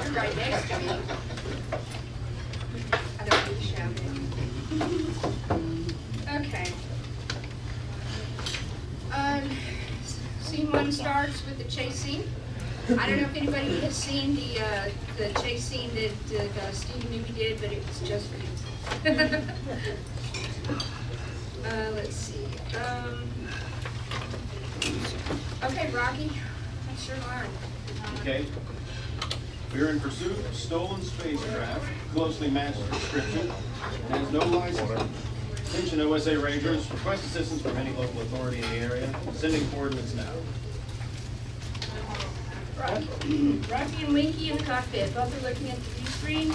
you're right next to me. I don't need to shout it. Okay. Scene one starts with the chase scene. I don't know if anybody has seen the chase scene that Steve Newby did, but it was just good. Let's see. Okay, Rocky, what's your line? Okay. We're in pursuit of stolen spacecraft, closely matched description, and has no license. Attention OSA Rangers, request assistance from any local authority in the area. Sending coordinates now. Rocky and Winky in the cockpit, both are looking at the view screen.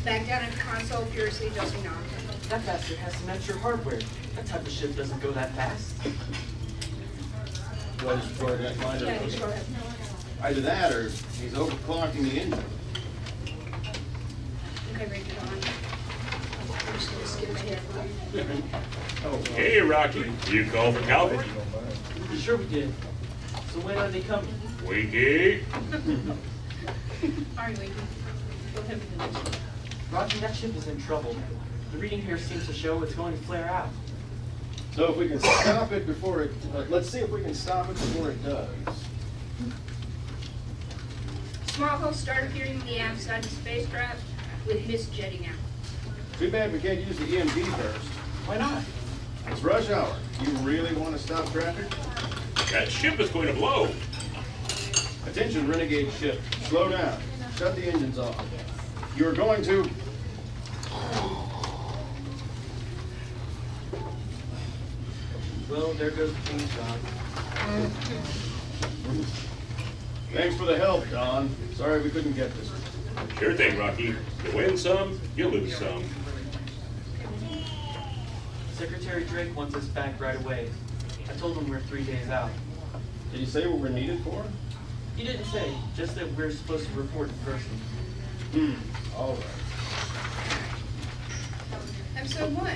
Back down at the console, furiously adjusting on. That bastard has some extra hardware. That type of ship doesn't go that fast. Do I just destroy that line? Yeah, just go ahead. Either that or he's overclocking the engine. Okay, bring it on. I'm just gonna skip ahead. Oh, Hey, Rocky, you call for Calvin? Sure we did. So when are they coming? Winky? Alright, Winky. Go ahead with the next one. Rocky, that ship is in trouble. The reading here seems to show it's going to flare out. So if we can stop it before it, let's see if we can stop it before it does. Small holes start appearing on the outside of the spacecraft with mist jetting out. Too bad we can't use the EMP first. Why not? It's rush hour. You really want to stop traffic? That ship is going to blow. Attention, renegade ship. Slow down. Shut the engines off. You're going to... Well, there goes the change, Don. Thanks for the help, Don. Sorry we couldn't get this. Sure thing, Rocky. You win some, you lose some. Secretary Drake wants us back right away. I told him we're 3 days out. Did you say what we're needed for? He didn't say, just that we're supposed to report in person. All right. Episode 1.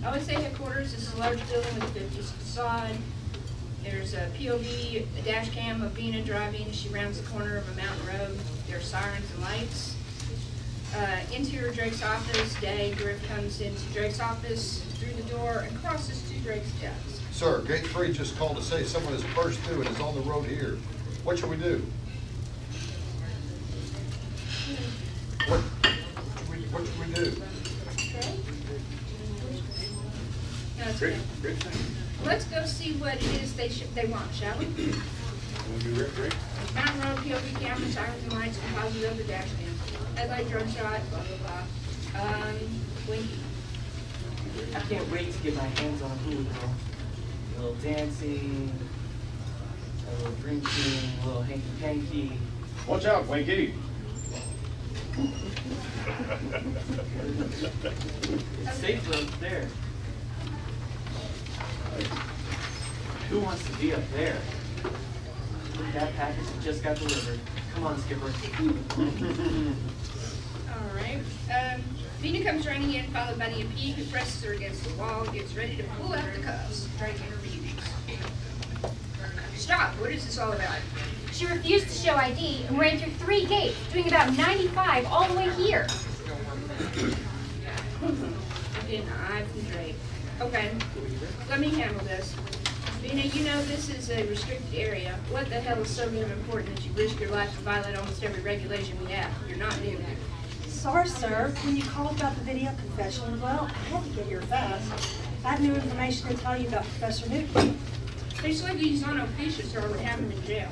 OSA headquarters is a large building with a 50s facade. There's a POV, a dash cam of Vina driving. She rounds the corner of a mountain road. There are sirens and lights. Interior Drake's office. Day, Griff comes into Drake's office through the door and crosses to Drake's desk. Sir, Gate 3 just called to say someone has burst through and is on the road here. What should we do? What should we do? No, it's Great, okay. great thing. Let's go see what it is they want, shall we? Want to do Rick? Mountain road, POV camera, sirens and lights, composite of the dash cam. Headlight, drone shot, blah, blah, blah. Winky. I can't wait to get my hands on a hula girl. A little dancing, a little drinking, a little hanky-panky. Watch out, Winky. Safe road there. Who wants to be up there? Look, that package that just got delivered. Come on, Skipper. All right. Vina comes running in, followed by the MP, who presses her against the wall, gets ready to pull out the cuffs. Drake intervenes. Stop! What is this all about? She refused to show ID and ran through 3 gates, doing about 95 all the way here. Getting an eye from Drake. Okay, let me handle this. Vina, you know this is a restricted area. What the hell is so damn important that you risk your life to violate almost every regulation we have? You're not new here. Sorry, sir. When you called about the video confession, well, I had to get here fast. I had new information to tell you about Professor Newton. They said he's unofficious or I would have him in jail.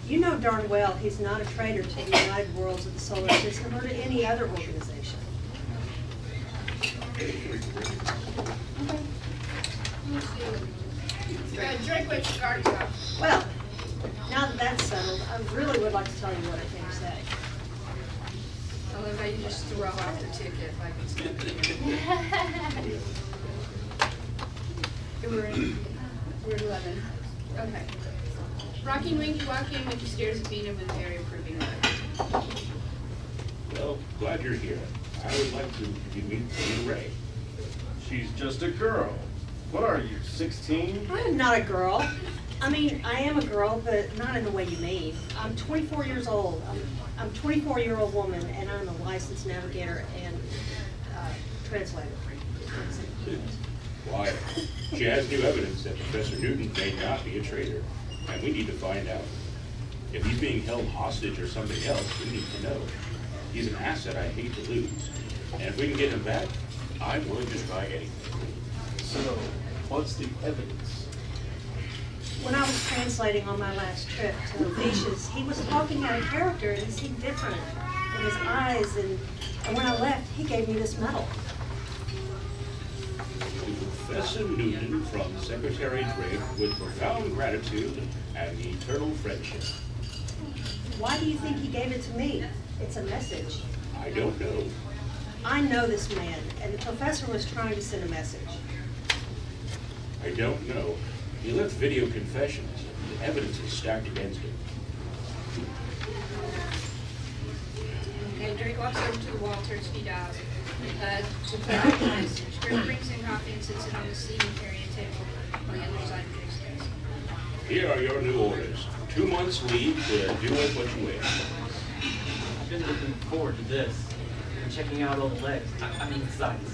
You know darn well he's not a traitor to the United Worlds of the Solar System or to any other organization. Drake, what's your guards up? Well, now that that's settled, I really would like to tell you what I came to say. I love how you just throw off the ticket like it's We're 11. Okay. Rocky and Winky walk in. Winky stares at Vina with a very approving look. Well, glad you're here. I would like to meet Vina Ray. She's just a girl. What are you, 16? I'm not a girl. I mean, I am a girl, but not in the way you mean. I'm 24 years old. I'm a 24-year-old woman, and I'm a licensed navigator and translator. Why, she has new evidence that Professor Newton may not be a traitor, and we need to find out. If he's being held hostage or something else, we need to know. He's an asset I hate to lose, and if we can get him back, I'm willing to try anything. So, what's the evidence? When I was translating on my last trip to Officious, he was talking out of character, and he seemed different in his eyes, and when I left, he gave me this medal. To Professor Newton from Secretary Drake with profound gratitude and eternal friendship. Why do you think he gave it to me? It's a message. I don't know. I know this man, and the professor was trying to send a message. I don't know. He left video confessions. The evidence is stacked against him. Okay, Drake walks over to the wall, turns feet out. To put out his Drake brings in coffee and sits it on the seat and carry a table on the other side of Drake's desk. Here are your new orders. 2 months leave to do with what you wish. I've been looking forward to this. And checking out all the legs. I mean, the sights.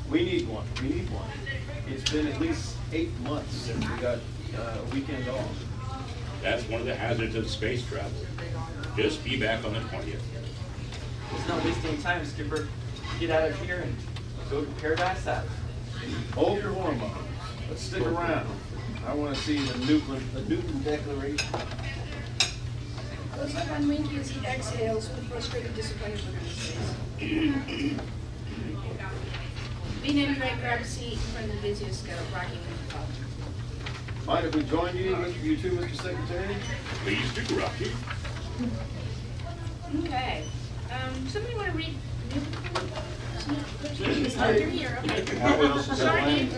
We need one. We need one. It's been at least 8 months since we got a weekend off. That's one of the hazards of space travel. Just be back on the 20th. There's no wasting time, Skipper. Get out of here and go to Paradise Island. Hold your hormones. Let's stick around. I want to see the Newton Declaration. Looks up on Winky as he exhales with frustrated, disappointed look on his face. Bean and Drake grab a seat in front of the visioscope, Rocky went to follow. Mind if we join you two, Mr. Secretary? Please do, Rocky. Okay. Somebody want to read? It's not through here, okay. How else is that Sorry.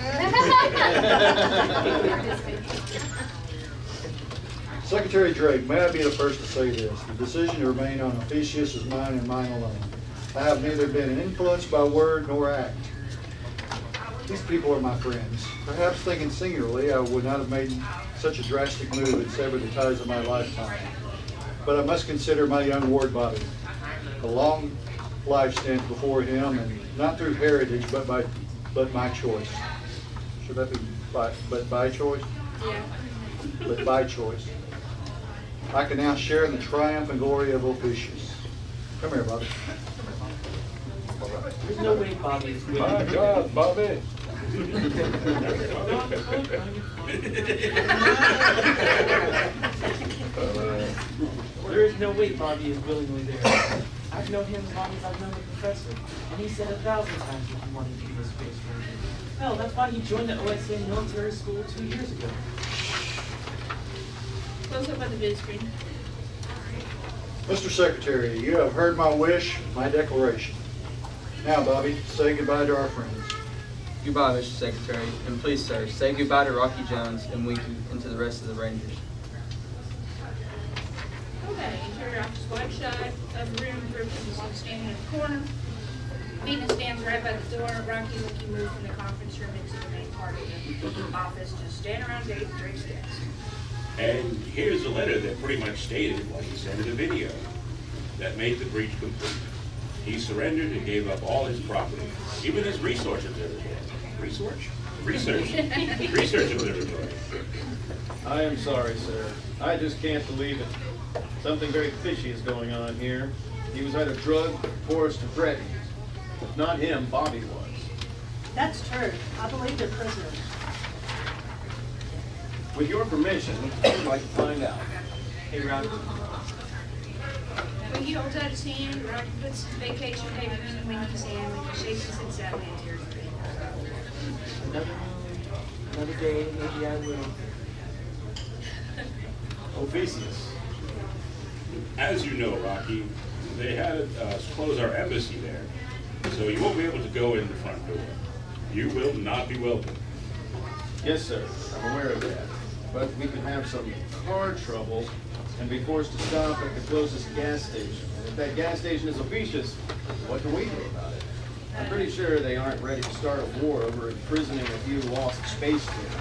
Secretary Drake, may I be the first to say this? The decision to remain on Officious is mine and mine alone. I have neither been influenced by word nor act. These people are my friends. Perhaps thinking singularly, I would not have made such a drastic move and severed the ties of my lifetime. But I must consider my young ward Bobby. A long life stands before him, and not through heritage, but my choice. Should that be by choice? Yeah. But by choice. I can now share in the triumph and glory of Officious. Come here, Bobby. There's no way Bobby is willing. My God, Bobby. There is no way Bobby is willingly there. I've known him as long as I've known the professor, and he said 1,000 times that he wanted to be a space ranger. Hell, that's why he joined the OSA military school 2 years ago. Close up on the vid screen. Mr. Secretary, you have heard my wish, my declaration. Now, Bobby, say goodbye to our friends. Goodbye, Mr. Secretary, and please, sir, say goodbye to Rocky Jones and Winky and to the rest of the Rangers. Okay, interior office wide shot of the room, group is standing in the corner. Venus stands right by the door. Rocky and Winky move from the conference room into the main part of the office, just stand around Drake's desk. And here's a letter that pretty much stated what he said in the video. That made the breach complete. He surrendered and gave up all his property, even his research observatory. Research observatory. I am sorry, sir. I just can't believe it. Something very fishy is going on here. He was either drugged or forced to threaten. If not him, Bobby was. That's true. I believe they're prisoners. With your permission, I would like to find out. Hey, Rocky. Winky holds out his hand. Rocky puts his vacation papers in Winky's hand. Winky shakes his head sadly and tears are Another day, maybe I will. Officious. As you know, Rocky, they had us close our embassy there, so you won't be able to go in the front door. You will not be welcome. Yes, sir. I'm aware of that. But we could have some car trouble and be forced to stop at the closest gas station. And if that gas station is Officious, what can we do about it? I'm pretty sure they aren't ready to start a war over imprisoning a few lost space students.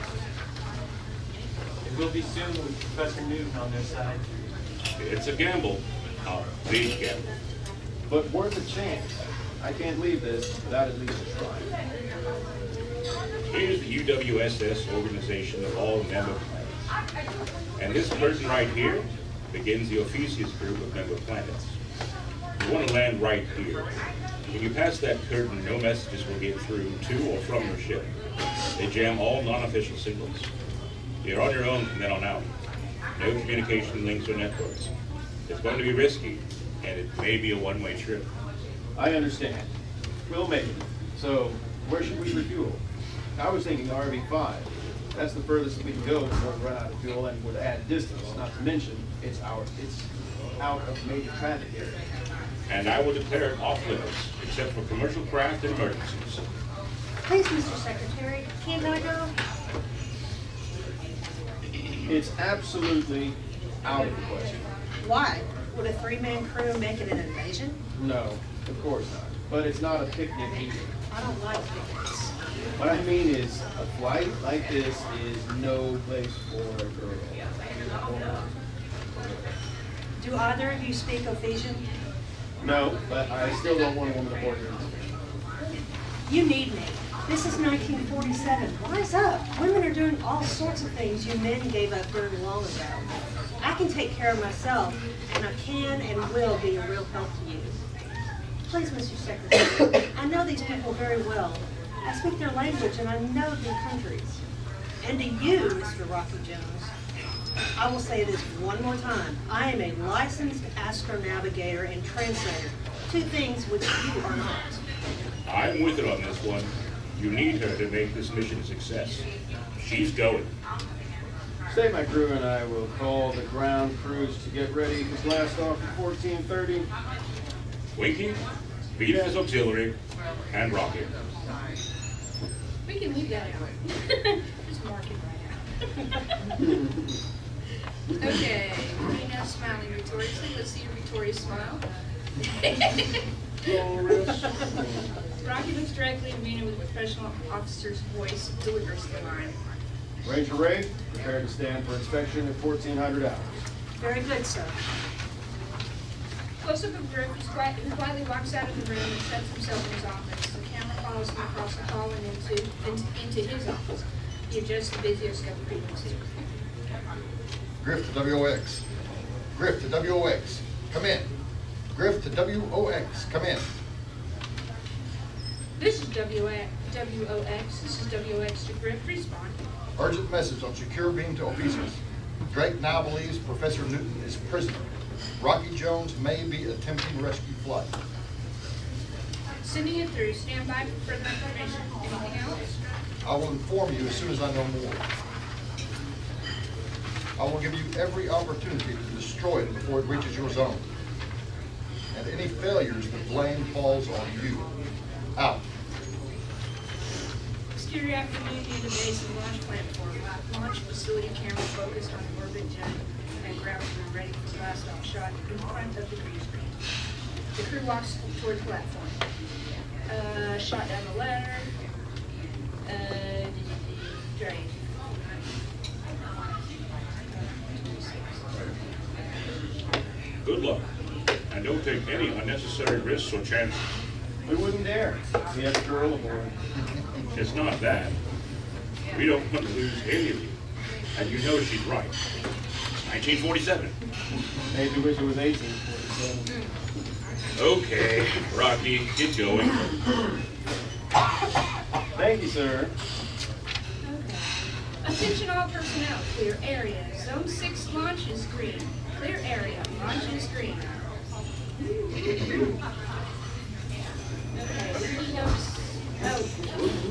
It will be soon with Professor Newton on their side. It's a gamble, a big gamble. But worth a chance. I can't leave this without at least a try. Here's the UWSS organization of all member planets. And this curtain right here begins the Ophiuchus group of member planets. You want to land right here. When you pass that curtain, no messages will get through to or from your ship. They jam all non-official signals. You're on your own from then on out. No communication links or networks. It's going to be risky, and it may be a one-way trip. I understand. We'll make it. So, where should we refuel? I was thinking RV-5. That's the furthest we can go before we run out of fuel and would add distance. Not to mention, it's out of major traffic area. And I will declare it off limits, except for commercial craft and emergencies. Please, Mr. Secretary, can't I go? It's absolutely out of the question. Why? Would a three-man crew make it an invasion? No, of course not. But it's not a picnic either. I don't like picnics. What I mean is, a flight like this is no place for a girl. Do either of you speak Ephesian? No, but I still don't want a woman aboard here. You need me. This is 1947. Wise up. Women are doing all sorts of things you men gave up very long ago. I can take care of myself, and I can and will be a real help to you. Please, Mr. Secretary, I know these people very well. I speak their language, and I know their countries. And to you, Mr. Rocky Jones, I will say this one more time. I am a licensed astronavigator and translator, two things which you are not. I'm with her on this one. You need her to make this mission a success. She's going. Stay, my crew, and I will call the ground crews to get ready for blast off at 14:30. Winky, Vita as auxiliary, and Rocket. We can leave that out. Just mark it right out. Okay, right now smiling victoriously. Let's see your victorious smile. Rocky looks directly at Vina with a professional officer's voice, delivers the line. Ranger Ray, prepare to stand for inspection at 1400 hours. Very good, sir. Close-up of Griff, who quietly walks out of the room and sets himself in his office. The camera follows him across the hall and into his office. He adjusts the visioscope frequency. Griff to WOX. Griff to WOX. Come in. Griff to WOX. Come in. This is WOX. This is WOX to Griff. Respawn. Urgent message on secure beam to Ophiuchus. Drake now believes Professor Newton is prisoner. Rocky Jones may be attempting rescue flight. Sending it through. Stand by for further information. Anything else? I will inform you as soon as I know more. I will give you every opportunity to destroy it before it reaches your zone. And any failures, the blame falls on you. Out. Exterior afternoon near the base of the launch platform. Launch facility camera focused on orbit jet and ground crew ready for blast off shot in front of the green screen. The crew walks toward the platform. Shot down the ladder. Drain. Good luck. And don't take any unnecessary risks or chances. We wouldn't dare. We have a girl aboard. It's not that. We don't want to lose any of you. And you know she's right. 1947. Maybe wish it was 1847. Okay, Rocky, get going. Thank you, sir. Attention all personnel, clear area. Zone 6 launch is green. Clear area, launch is green. Okay,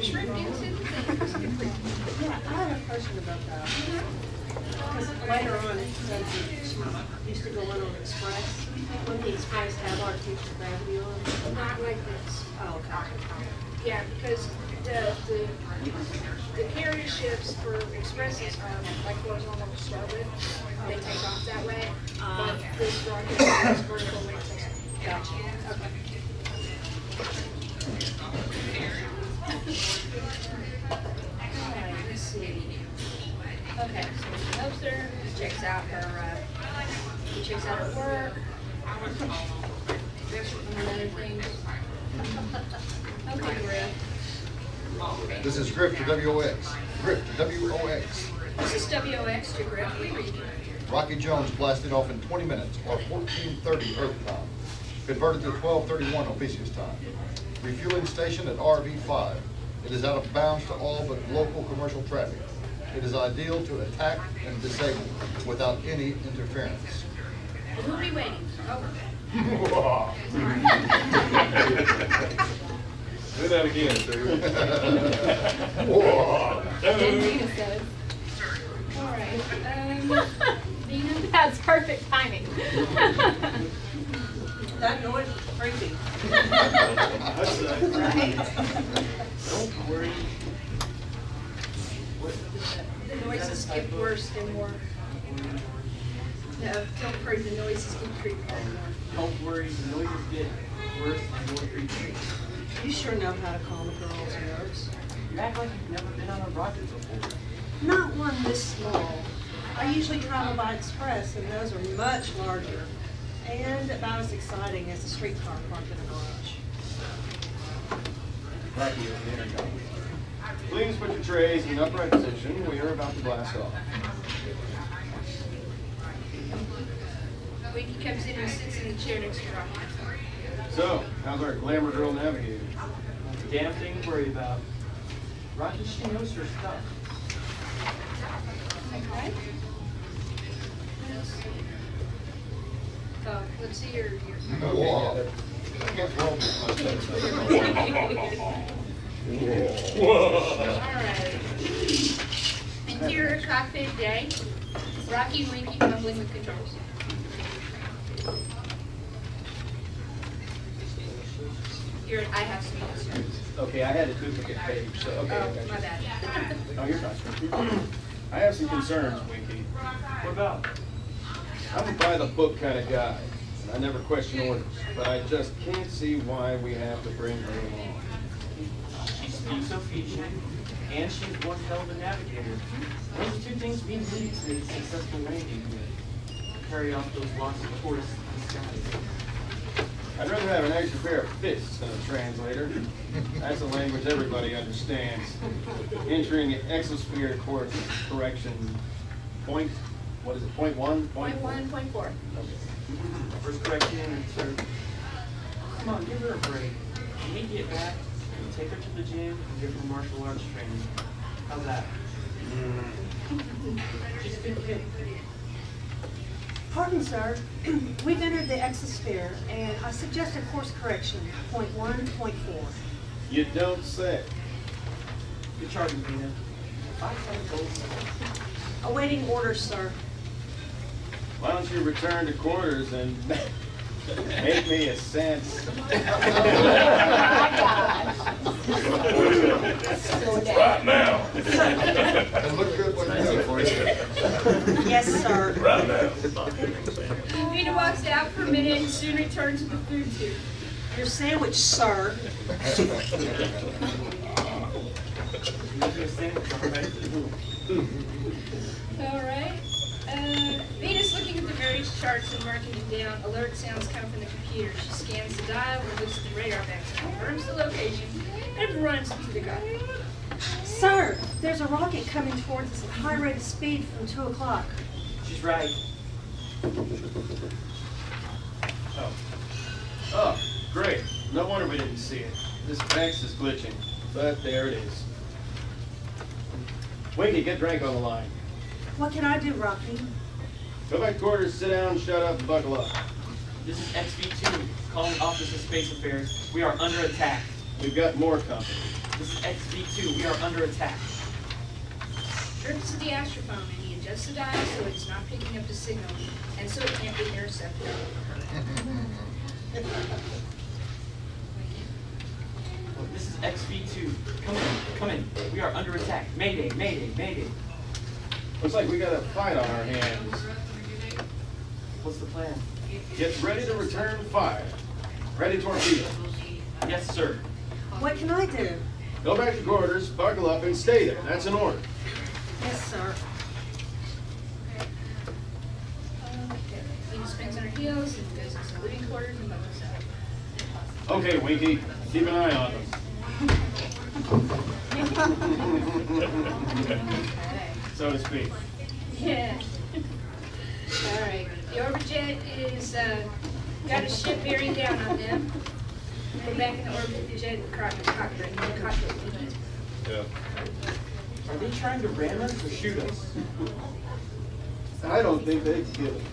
shrimp into the thing. Yeah, I had a question about that. Because later on, it says that she used to go in on Express. Wouldn't the Express have artificial gravity on? Not like this. Oh, okay. Yeah, because the carrier ships for expresses are like those on the start with. They take off that way. But this rocket is vertical when it takes off. Gotcha. Okay. Alright, let's see. Okay, so she helps her, checks out her work. And other things. Okay, Griff. This is Griff to WOX. Griff to WOX. This is WOX to Griff. We read you. Rocky Jones blasted off in 20 minutes, or 14:30 Earth time. Converted to 12:31 Ophiuchus time. Refueling station at RV5. It is out of bounds to all but local commercial traffic. It is ideal to attack and disable without any interference. Who are we waiting? Over. Do that again, dude. And Vina says. Alright, Vina? That's perfect timing. That noise is creepy. Right? Don't worry. The noises get worse and more. No, don't worry, the noises get creepier and more. Don't worry, the noises get worse and more creepy. You sure know how to calm a girl's nerves. You act like you've never been on a rocket before. Not one this small. I usually travel by express, and those are much larger and about as exciting as a streetcar parked in a garage. Please put your trays in upright position. We are about to blast off. Winky comes in and sits in the chair next to Rocky. So, how's our glamour girl navigator? Damn thing to worry about. Rocky, she knows her stuff. Okay. Let's see your. Whoa. Alright. Interior cockpit day. Rocky and Winky fumbling with controls. Here, I have some concerns. Okay, I had a duplicate page, so, okay. I got Oh, you. my bad. Oh, you're fine. I have some concerns, Winky. What about? I'm a by-the-book kind of guy, and I never question orders, but I just can't see why we have to bring her along. She speaks Ophiuchian, and she's one hell of a navigator. Those are two things we need to make successful landing with. Carry off those lots of tourists in the skies. I'd rather have an extra pair of fists than a translator. That's a language everybody understands. Entering exosphere course correction point, what is it, point one? Point 1, point 4. First correction, and third. Come on, give her a break. When we get back, we'll take her to the gym and give her martial arts training. How's that? She's a good kid. Pardon, sir. We've entered the exosphere, and I suggest a course correction, point 1, point 4. You don't say. Good charge, Vina. 5 goals. Awaiting orders, sir. Why don't you return to quarters and make me a sense? Right now. And look good when you do it. Yes, sir. Right now. Vina walks out for a minute and soon returns to the food tube. Your sandwich, sir. Alright. Vina's looking at the various charts and marking them down. Alert sounds come from the computer. She scans the dial and looks at the radar bank, confirms the location, and runs to the cockpit. Sir, there's a rocket coming towards us at high rate of speed from 2 o'clock. She's right. Oh, great. No wonder we didn't see it. This Vex is glitching, but there it is. Winky, get Drake on the line. What can I do, Rocky? Go back to quarters, sit down, shut up, and buckle up. This is XV2, calling Office of Space Affairs. We are under attack. We've got more company. This is XV2, we are under attack. Trips to the astrophone and he adjusts the dial so it's not picking up the signal, and so it can't be intercepted. This is XV2. Come in. We are under attack. Mayday, mayday, mayday. Looks like we got a fight on our hands. What's the plan? Get ready to return fire. Ready torpedo. Yes, sir. What can I do? Go back to quarters, buckle up, and stay there. That's an order. Yes, sir. Okay. Lena spins on her heels and goes into the living quarters and buckles up. Okay, Winky, keep an eye on them. So to speak. Yeah. All right. The Orbit-Jet is got a ship bearing down on them. We're back in the Orbit-Jet cockpit. Yeah. Are they trying to ram us or shoot us? I don't think they can give it.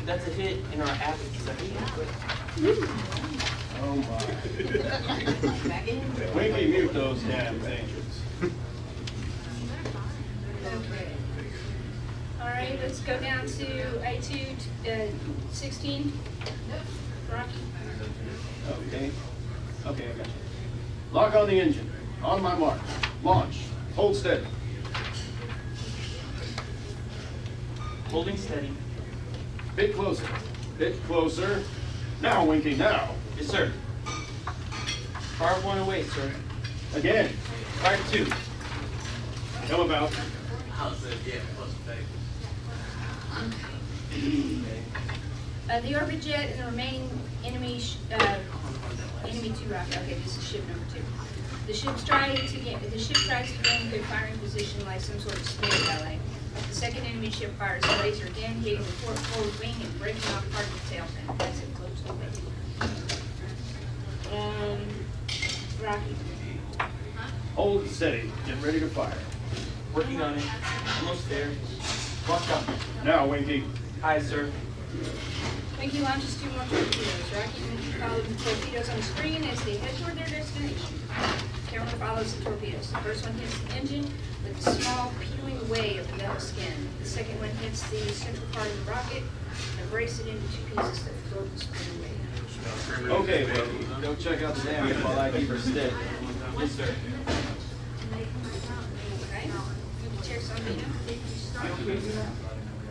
That's a hit in our appetite. Oh my. Winky, mute those damn engines. Okay. All right, let's go down to A2 16. Rocky. Okay. Okay, I got you. Lock on the engine. On my mark. Launch. Hold steady. Holding steady. Bit closer. Bit closer. Now, Winky, now. Yes, sir. Fire 1 away, sir. Again. Fire 2. Come about. The Orbit-Jet and the remaining enemy 2 rocket. Okay, this is ship number 2. The ship tries to gain good firing position like some sort of speed ballet. The second enemy ship fires a laser again, hitting the port forward wing and breaking off part of the tail fin. That's it, close to the Rocky. Hold steady. Get ready to fire. Working on it. Almost there. Watch out. Now, Winky. Aye, sir. Winky launches 2 more torpedoes. Rocky and Winky follow the torpedoes on the screen as they head toward their destination. Camera follows the torpedoes. The first one hits the engine with a small peeling away of the metal skin. The second one hits the central part of the rocket and breaks it into 2 pieces that float and spin away. Okay, Winky. Go check out the damage while I keep her steady. Yes, sir. Okay. Cheers on Vina. You okay with that?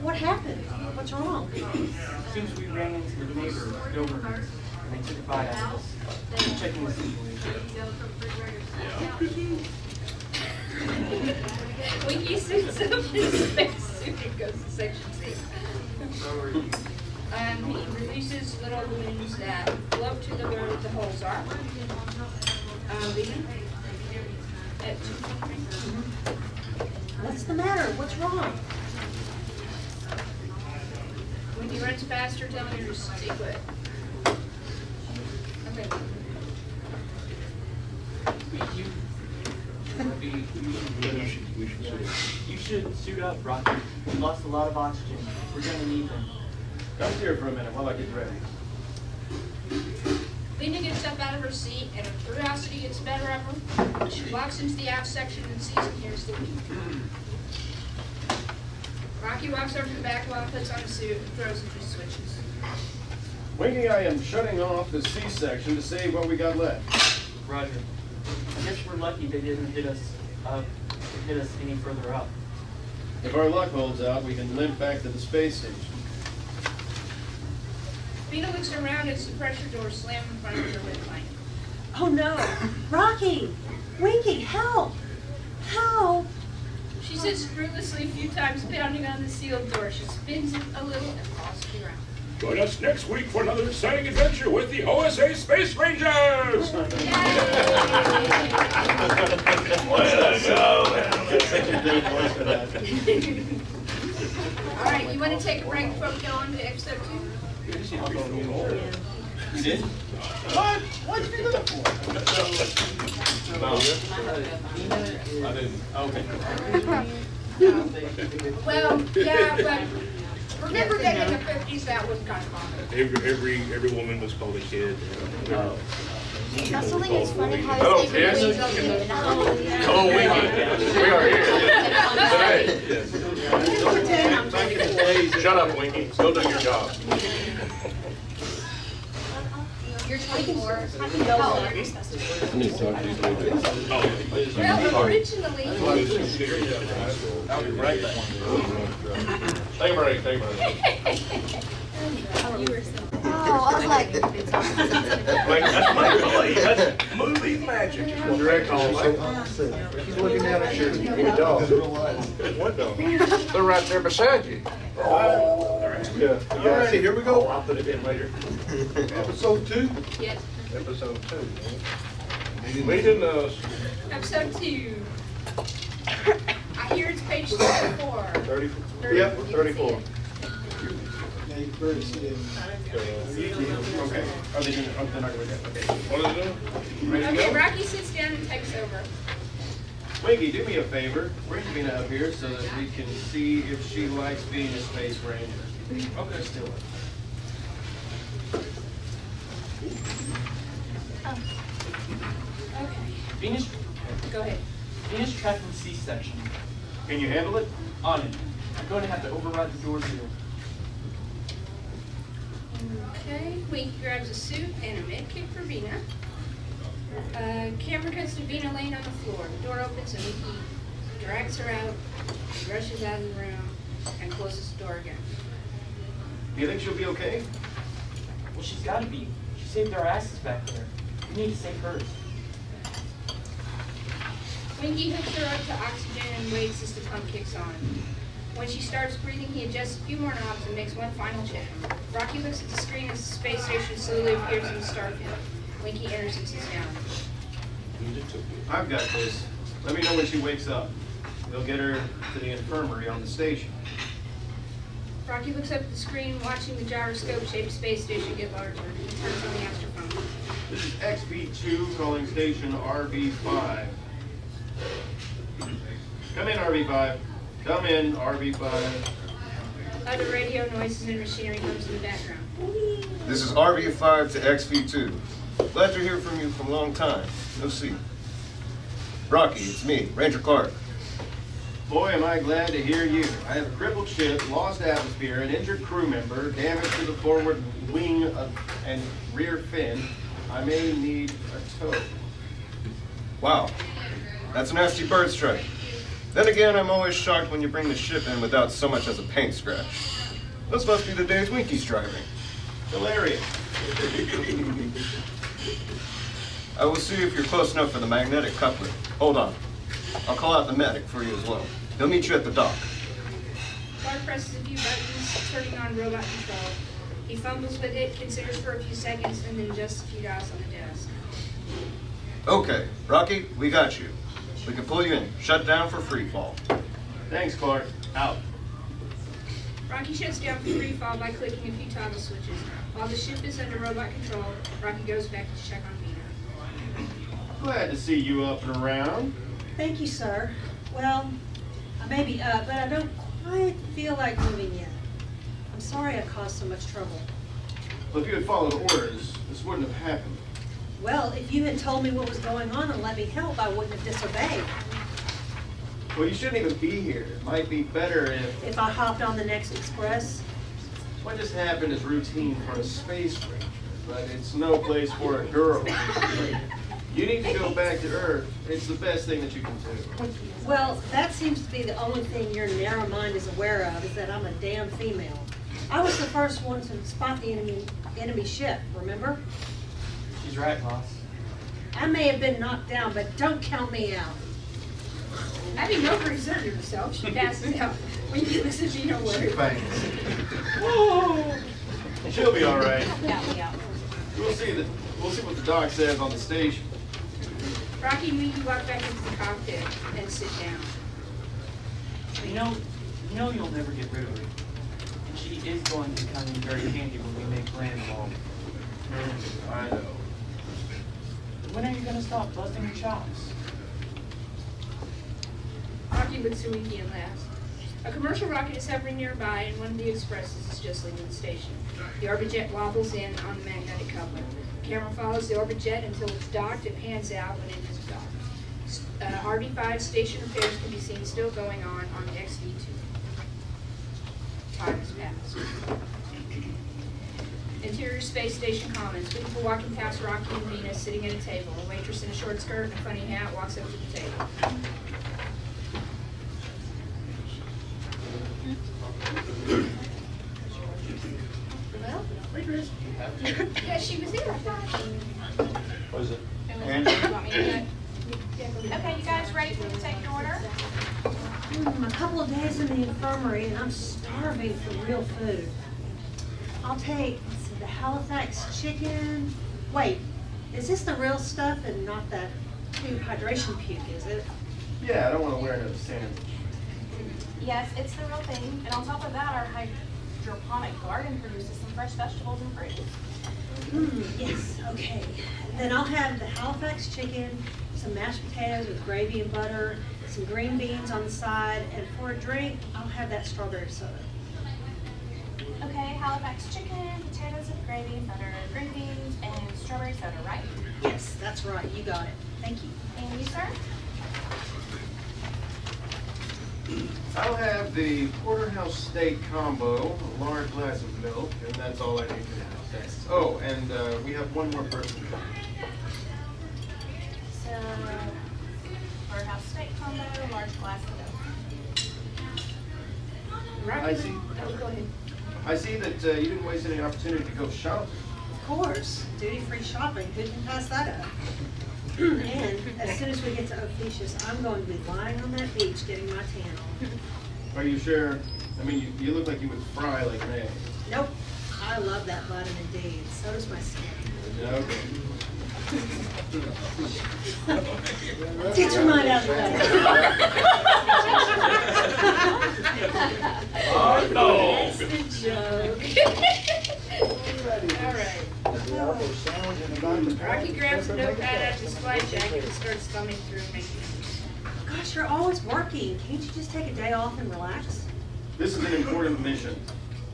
What happened? What's wrong? Seems we ran into the neighbor building and they took a bite out of us. I'm checking the situation. Winky suits up in his spacesuit and goes to section C. He releases little balloons that float to the where the holes are. Vina. At 223. What's the matter? What's wrong? When he runs faster, tell him to stay put. Okay. You should suit up, Rocky. We lost a lot of oxygen. We're gonna need them. Come here for a minute while I get ready. Lena gets up out of her seat, and her curiosity gets better of her. She walks into the aft section and sees and hears the leak. Rocky walks over to the back while he puts on a suit and throws a few switches. Winky, I am shutting off the C section to save what we got left. Roger. I guess we're lucky they didn't hit us any further up. If our luck holds out, we can limp back to the space station. Vina looks around as the pressure door slams in front of her windplane. Oh no! Rocky! Winky, help! Help! She sits fruitlessly a few times, pounding on the sealed door. She spins it a little and falls to the ground. Join us next week for another exciting adventure with the OSA Space Rangers! All right, you want to take a break before we go on to episode 2? You did? What? What'd you do that for? I didn't. Okay. Well, yeah, but remember that in the 50s that was kind of common. Every woman was called a kid. Something is funny how Hello, they say kids. Hello, Winky. We are here today. Shut up, Winky. Go do your job. You're 24. How old are you supposed to be? Well, originally, I'll be right back. Take a break, take a break. You were so. I was like, Like, that's my boy, that's movie magic. Direct call, he's looking down at your dog. What dog? They're right there beside you. Yeah. Alrighty, here we go. I'll put it in later. Episode 2? Yes. Episode 2. Leading us. Episode 2. I hear it's page 34. 34. Yep, 34. Okay. Are they gonna, they're not gonna get, okay. What is it? Ready to Okay, go? Rocky sits down and takes over. Winky, do me a favor. Bring Vina up here so that we can see if she likes being a space ranger. Okay, still. Okay, Venus, go ahead. Venus tracking C-section. Can you handle it? On it. I'm going to have to override the doors here. Okay, Winky grabs a suit and a med kit for Vina. Camera cuts to Vina laying on the floor. The door opens and Winky drags her out, rushes out of the room, and closes the door again. Do you think she'll be okay? Well, she's got to be. She saved our asses back there. We need to save hers. Winky hooks her up to oxygen and waits as the pump kicks on. When she starts breathing, he adjusts a few more knobs and makes one final check. Rocky looks at the screen as the space station slowly appears in the star field. Winky enters and sits down. I've got this. Let me know when she wakes up. We'll get her to the infirmary on the station. Rocky looks up at the screen, watching the gyroscope-shaped space station get larger. He turns on the astrophone. This is XV2 calling station RV5. Come in, RV5. Come in, RV5. Other radio noises and machinery hums in the background. This is RV5 to XV2. Glad to hear from you for a long time. No see. Rocky, it's me, Ranger Clark. Boy, am I glad to hear you. I have a crippled ship, lost atmosphere, an injured crew member, damage to the forward wing and rear fin. I may need a tow. Wow, that's a nasty bird strike. Then again, I'm always shocked when you bring the ship in without so much as a paint scratch. This must be the days Winky's driving. Hilarious. I will see if you're close enough for the magnetic coupler. Hold on. I'll call out the medic for you as well. He'll meet you at the dock. Clark presses a few buttons, turning on robot control. He fumbles with it, considers for a few seconds, and then adjusts a few dials on the desk. Okay, Rocky, we got you. We can pull you in. Shut down for free fall. Thanks, Clark. Out. Rocky shuts down for free fall by clicking a few toggle switches. While the ship is under robot control, Rocky goes back to check on Vina. Glad to see you up and around. Thank you, sir. Well, I may be up, but I don't quite feel like moving yet. I'm sorry I caused so much trouble. Well, if you had followed orders, this wouldn't have happened. Well, if you had told me what was going on and let me help, I wouldn't have disobeyed. Well, you shouldn't even be here. It might be better If I hopped on the next express, what just happened is routine for a space ranger, but it's no place for a girl. You need to go back to Earth. It's the best thing that you can do. well, that seems to be the only thing your narrow mind is aware of, is that I'm a damn female. I was the first one to spot the enemy ship, remember? She's right, boss. I may have been knocked down, but don't count me out. Having overexerted herself, she passes out. When you listen to Vina work. She'll be all right. Yeah. We'll see what the doc says on the station. Rocky and Winky walk back into the cockpit and sit down. You know you'll never get rid of her. And she is going to come in very handy when we make landfall. I know. When are you going to stop busting your chops? Rocky looks to Winky and laughs. A commercial rocket is hovering nearby, and one of the expresses is just leaving the station. The orbit jet wobbles in on the magnetic coupler. The camera follows the orbit jet until it's docked and pans out when it is docked. RV5 station repairs can be seen still going on the XV2. Time has passed. Interior Space Station Commons. People walking past Rocky and Vina sitting at a table. A waitress in a short skirt and a funny hat walks up to the table. Well, we're waitress? Yeah, she was there, I thought. Was it? You want me to do it? Okay, you guys ready for me to take your order? A couple of days in the infirmary and I'm starving for real food. I'll take let's see, the Halifax chicken. Wait, is this the real stuff and not that tube hydration puke, is it? Yeah, I don't want to wear another sandwich. Yes, it's the real thing. And on top of that, our hydroponic garden produces some fresh vegetables and fruits. Yes, okay. Then I'll have the Halifax chicken, some mashed potatoes with gravy and butter, some green beans on the side, and for a drink, I'll have that strawberry soda. Okay, Halifax chicken, potatoes with gravy and butter, green beans, and strawberry soda, right? Yes, that's right, you got it. Thank you. And you, sir? I'll have the porterhouse steak combo, a large glass of milk, and that's all I need for now. Thanks. Oh, and we have one more person. So, porterhouse steak combo, large glass of milk. Right. I see. Oh, go ahead. I see that you didn't waste any opportunity to go shopping. Of course, duty-free shopping, who can pass that up? And as soon as we get to Ophiuchus, I'm going to be lying on that beach getting my tan on. Are you sure? I mean, you look like you would fry like an egg. Nope, I love that vitamin D, and so does my skin. Okay. Get your mind out of the way. Oh, no. That's the joke. All right. Rocky grabs a notepad out of his flight jacket and starts thumbing through and making notes. Gosh, you're always working. Can't you just take a day off and relax? This is an important mission,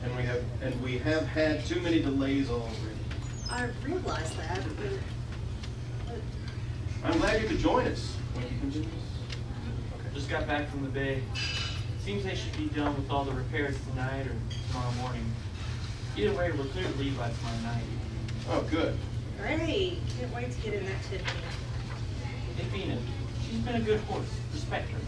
and we have had too many delays already. I realize that, but I'm glad you could join us. When you continue. Just got back from the bay. Seems they should be done with all the repairs tonight or tomorrow morning. Either way, we're clear to leave by tomorrow night. Oh, good. great. Can't wait to get in that tin can. Hey, Venus, she's been a good horse. Respect her.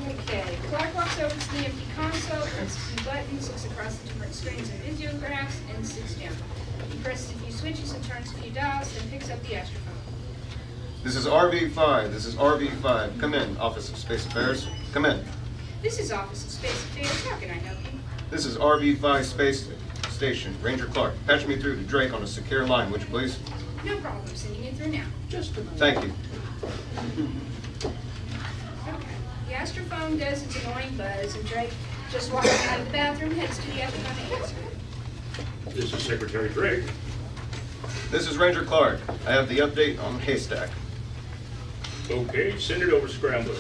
Okay, Clark walks over to the empty console, presses a few buttons, looks across the different screens and videographs, and sits down. He presses a few switches and turns a few dials, then picks up the astrophone. This is RV5. This is RV5. Come in, Office of Space Affairs. Come in. This is Office of Space Affairs. How can I help you? This is RV5 Space Station. Ranger Clark, patch me through to Drake on a secure line, would you please? No problem. Sending it through now. Just a moment. Thank you. Okay. The astrophone does its annoying buzz, and Drake, just walking out of the bathroom, heads to the astrophone to answer. This is Secretary Drake. This is Ranger Clark. I have the update on Haystack. Okay, send it over Scrambler.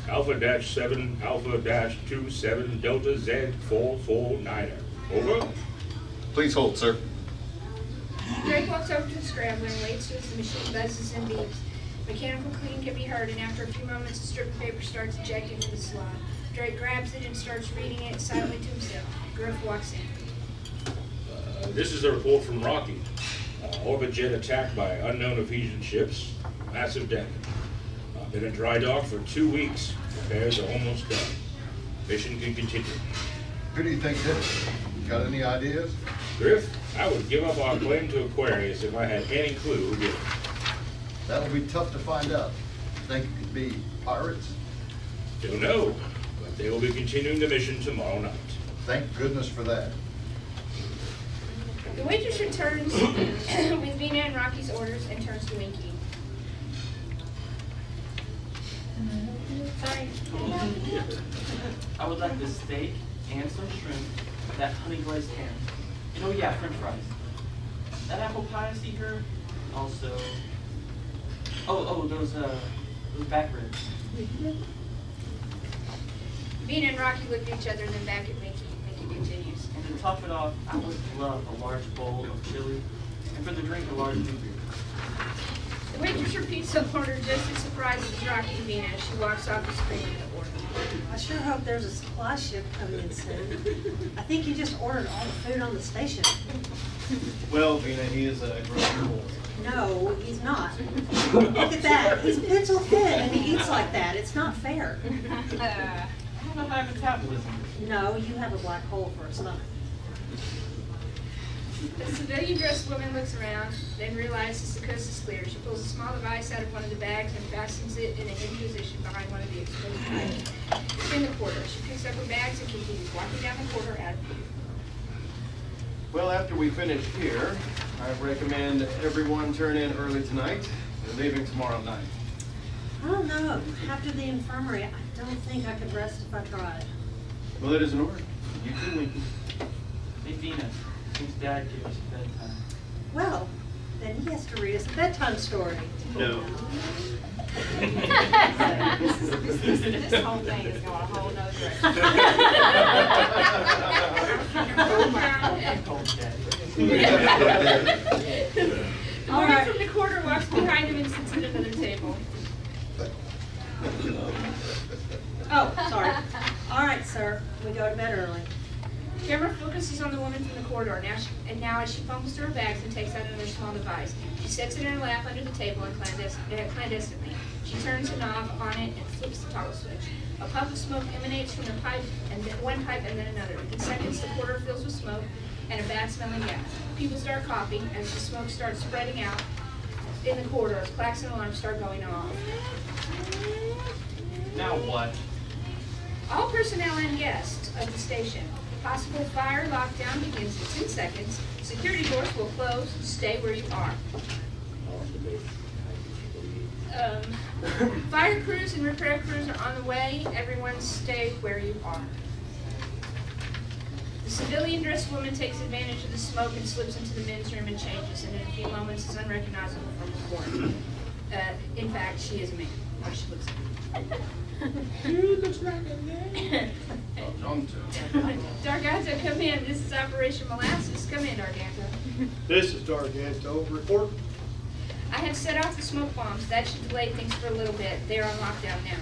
Alpha-7, Alpha-27, Delta Z 449er. Over. Please hold, sir. Drake walks over to the scrambler and waits as the machine buzzes and beeps. Mechanical clean can be heard, and after a few moments, a strip of paper starts ejecting from the slot. Drake grabs it and starts reading it silently to himself. Griff walks in. This is a report from Rocky. Orbit jet attacked by unknown Ephesian ships. Massive damage. Been in dry dock for 2 weeks. Repairs are almost done. Mission can continue. Who do you think did it? Got any ideas? Griff, I would give up our claim to Aquarius if I had any clue who did it. That'll be tough to find out. Think it could be pirates? Don't know, but they will be continuing the mission tomorrow night. Thank goodness for that. The waitress returns with Vina and Rocky's orders and turns to Winky. Sorry. I would like the steak and some shrimp, that honey glazed ham. And oh yeah, french fries. That apple pie I see her. Also, those back ribs. Vina and Rocky look at each other and then back at Winky. Winky continues. And to top it off, I would love a large bowl of chili, and for the drink, a large new beer. The waitress repeats the order just as surprised as Rocky and Vina as she walks off the screen with the order. I sure hope there's a supply ship coming in soon. I think you just ordered all the food on the station. Well, Vina, he is a grown boy. No, he's not. Look at that. He's pencil thin and he eats like that. It's not fair. I have a high metabolism. No, you have a black hole for a stomach. The civilian dressed woman looks around, then realizes the coast is clear. She pulls a small device out of one of the bags and fastens it in a hidden position behind one of the exposed pipes. It's in the corridor. She picks up her bags and continues walking down the corridor out of view. Well, after we finish here, I recommend everyone turn in early tonight. We're leaving tomorrow night. I don't know. After the infirmary, I don't think I could rest if I tried. Well, it is an order. You too, Winky. Hey, Dina, since Dad gave us bedtime. Well, then he has to read us a bedtime story. No. This whole thing is going a whole nother direction. The woman from the corridor walks behind him and sits at another table. Oh, sorry. All right, sir. We go to bed early. Camera focuses on the woman from the corridor now as she fumbles through her bags and takes out another small device. She sets it in her lap under the table and clandestinely. She turns a knob on it and flips the toggle switch. A puff of smoke emanates from the pipe, and then one pipe and then another. In seconds, the corridor fills with smoke and a bad-smelling gas. People start coughing as the smoke starts spreading out in the corridors. Clacks and alarms start going off. Now what? All personnel and guests of the station. Possible fire lockdown begins in 10 seconds. Security doors will close. Stay where you are. Fire crews and repair crews are on the way. Everyone stay where you are. The civilian dressed woman takes advantage of the smoke and slips into the men's room and changes, and in a few moments is unrecognizable from the corner. In fact, she is a man. Or she looks like a man. You looks like a man. Darganto, come in. This is Operation Molasses. Come in, Darganto. This is Darganto. Report. I have set off the smoke bombs. That should delay things for a little bit. They're on lockdown now.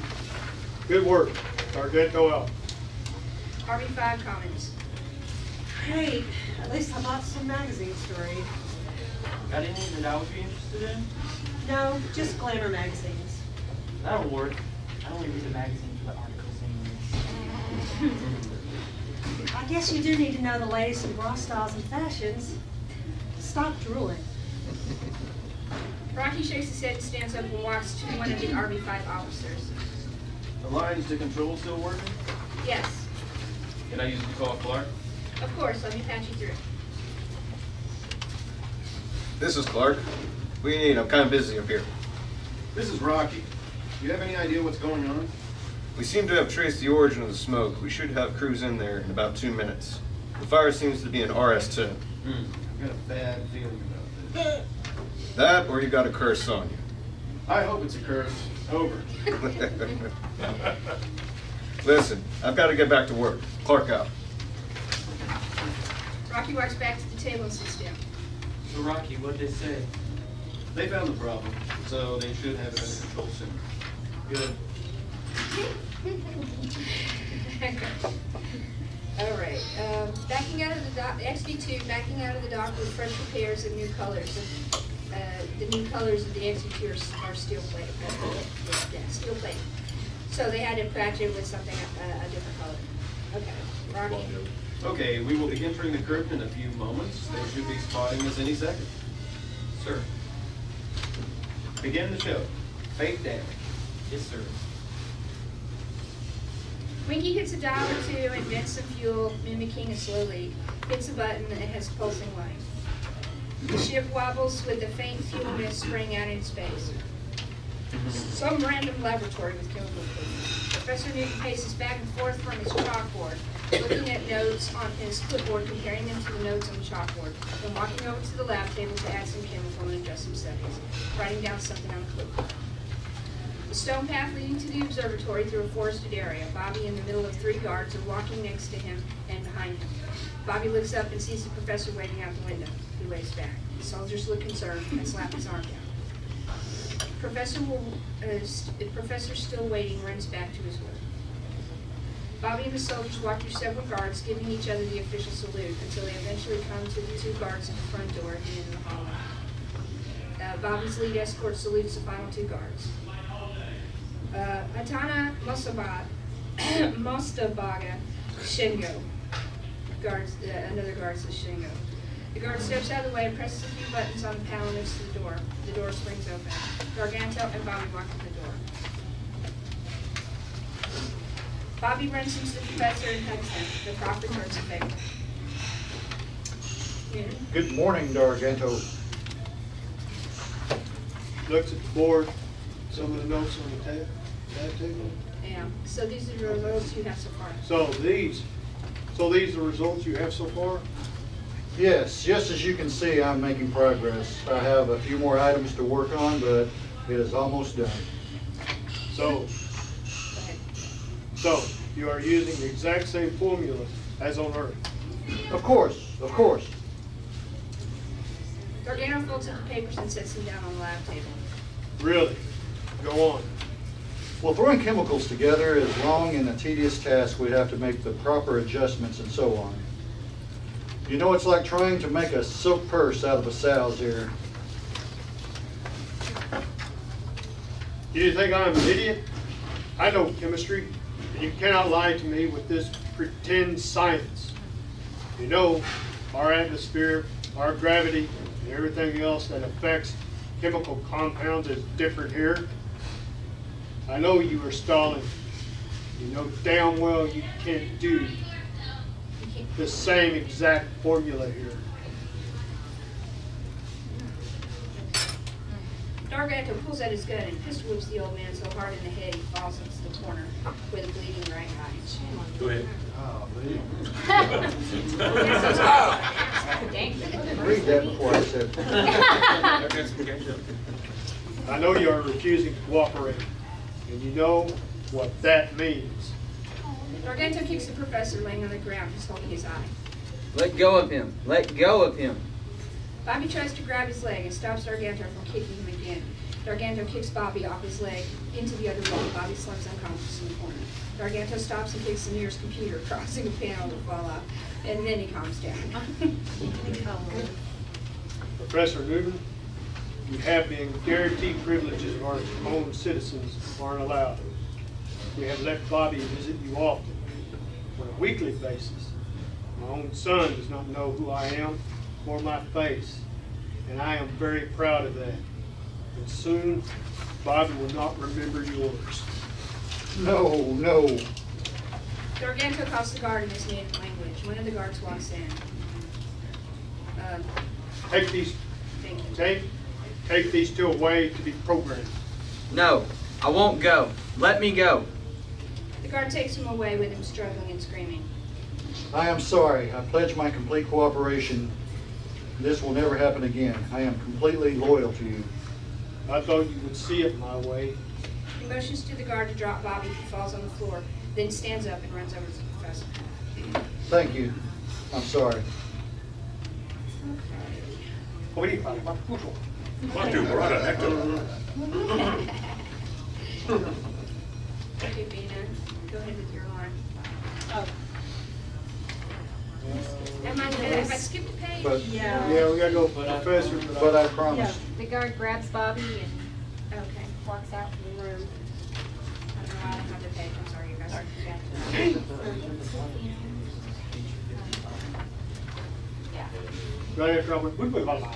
Good work. Darganto out. RB5 comments. Great. At least I bought some magazines to read. Got anything that I would be interested in? No, just glamour magazines. That'll work. I only read the magazine for the articles anyways. I guess you do need to know the latest in bra styles and fashions. Stop drooling. Rocky shakes his head and stands up and walks to one of the RB5 officers. The lines to control still working? Yes, Can I use the call Clark? of course. Let me patch you through. This is Clark. What do you need? I'm kind of busy up here. This is Rocky. Do you have any idea what's going on? We seem to have traced the origin of the smoke. We should have crews in there in about 2 minutes. The fire seems to be an RS-10. I've got a bad feeling about this. That or you got a curse on you. I hope it's a curse. Over. Listen, I've got to get back to work. Clark out. Rocky walks back to the table and sits down. So Rocky, what'd they say? They found the problem, so they should have it under control soon. Good. All right. Backing out of the dock, XV2 backing out of the dock with fresh repairs and new colors. The new colors of the XV2 are steel plate. Yeah, steel plate. So they had to patch it with something a different color. Okay, Rocky. Okay, we will be entering the curtain in a few moments. They should be spotting us any second. Sir. Begin the show. Fake damage. Yes, sir. Winky hits a dial or two and vents some fuel, mimicking a slow leak. Hits a button that has pulsing light. The ship wobbles with the faint fuel mist spraying out in space. Some random laboratory with chemical equipment. Professor Newton paces back and forth from his chalkboard, looking at notes on his clipboard, comparing them to the notes on the chalkboard, then walking over to the lab table to add some chemical and adjust some settings, writing down something on the clipboard. The stone path leading to the observatory through a forested area. Bobby in the middle of 3 guards are walking next to him and behind him. Bobby looks up and sees the professor waiting out the window. He waves back. The soldiers look concerned and slap his arm down. Professor still waiting runs back to his work. Bobby and the soldiers walk through several guards, giving each other the official salute until they eventually come to the 2 guards at the front door at the end of the hallway. Bobby's lead escort salutes the final 2 guards. Atana Mostabaga Shingo. guards, another guard says Shingo. The guard steps out of the way and presses a few buttons on the panel next to the door. The door springs open. Garganto and Bobby walk to the door. Bobby runs into the professor and hugs him. The prof returns the favor. Good morning, Garganto. Looks at the board, some of the notes on the tab table. Yeah, so these are the results you have so far. So these are the results you have so far? Yes, just as you can see, I'm making progress. I have a few more items to work on, but it is almost done. Go ahead. So you are using the exact same formula as on Earth. Of course, of course. Gargano folds up the papers and sets them down on the lab table. Really? Go on. Well, throwing chemicals together is long and a tedious task. We have to make the proper adjustments and so on. You know, it's like trying to make a silk purse out of a sow's ear. You think I'm an idiot? I know chemistry, and you cannot lie to me with this pretend science. You know, our atmosphere, our gravity, and everything else that affects chemical compounds is different here. I know you are stalling. You know damn well you can't do the same exact formula here. Garganto pulls out his gun and pistol whips the old man so hard in the head he falls into the corner with a bleeding right eye. Go ahead. Read that before I said. I know you are refusing to cooperate, and you know what that means. Garganto kicks the professor laying on the ground, just holding his eye. Let go of him. Let go of him. Bobby tries to grab his leg and stops Garganto from kicking him again. Garganto kicks Bobby off his leg into the other wall. Bobby slumps unconscious in the corner. Garganto stops and kicks the nearest computer, causing a panel to fall off, and then he calms down. Professor Newton, you have been guaranteed privileges of our own citizens aren't allowed. We have let Bobby visit you often, on a weekly basis. My own son does not know who I am or my face, and I am very proud of that. And soon, Bobby will not remember yours. No, no. Garganto calls the guard in his native language. One of the guards walks in. Take these, Thank you. take these two away to be programmed. No, I won't go. Let me go. The guard takes him away with him struggling and screaming. I am sorry. I pledge my complete cooperation. This will never happen again. I am completely loyal to you. I thought you would see it my way. He motions to the guard to drop Bobby, who falls on the floor, then stands up and runs over to the professor. Thank you. I'm sorry. Dr. Murata, Hector. Okay, Bina, go ahead with your alarm. Have I skipped a page? But, Yeah, we gotta go professor. but I promised. The guard grabs Bobby and Okay. walks out from the room. I don't know why I don't have the page. I'm sorry, you guys. Right after I went, we put my line.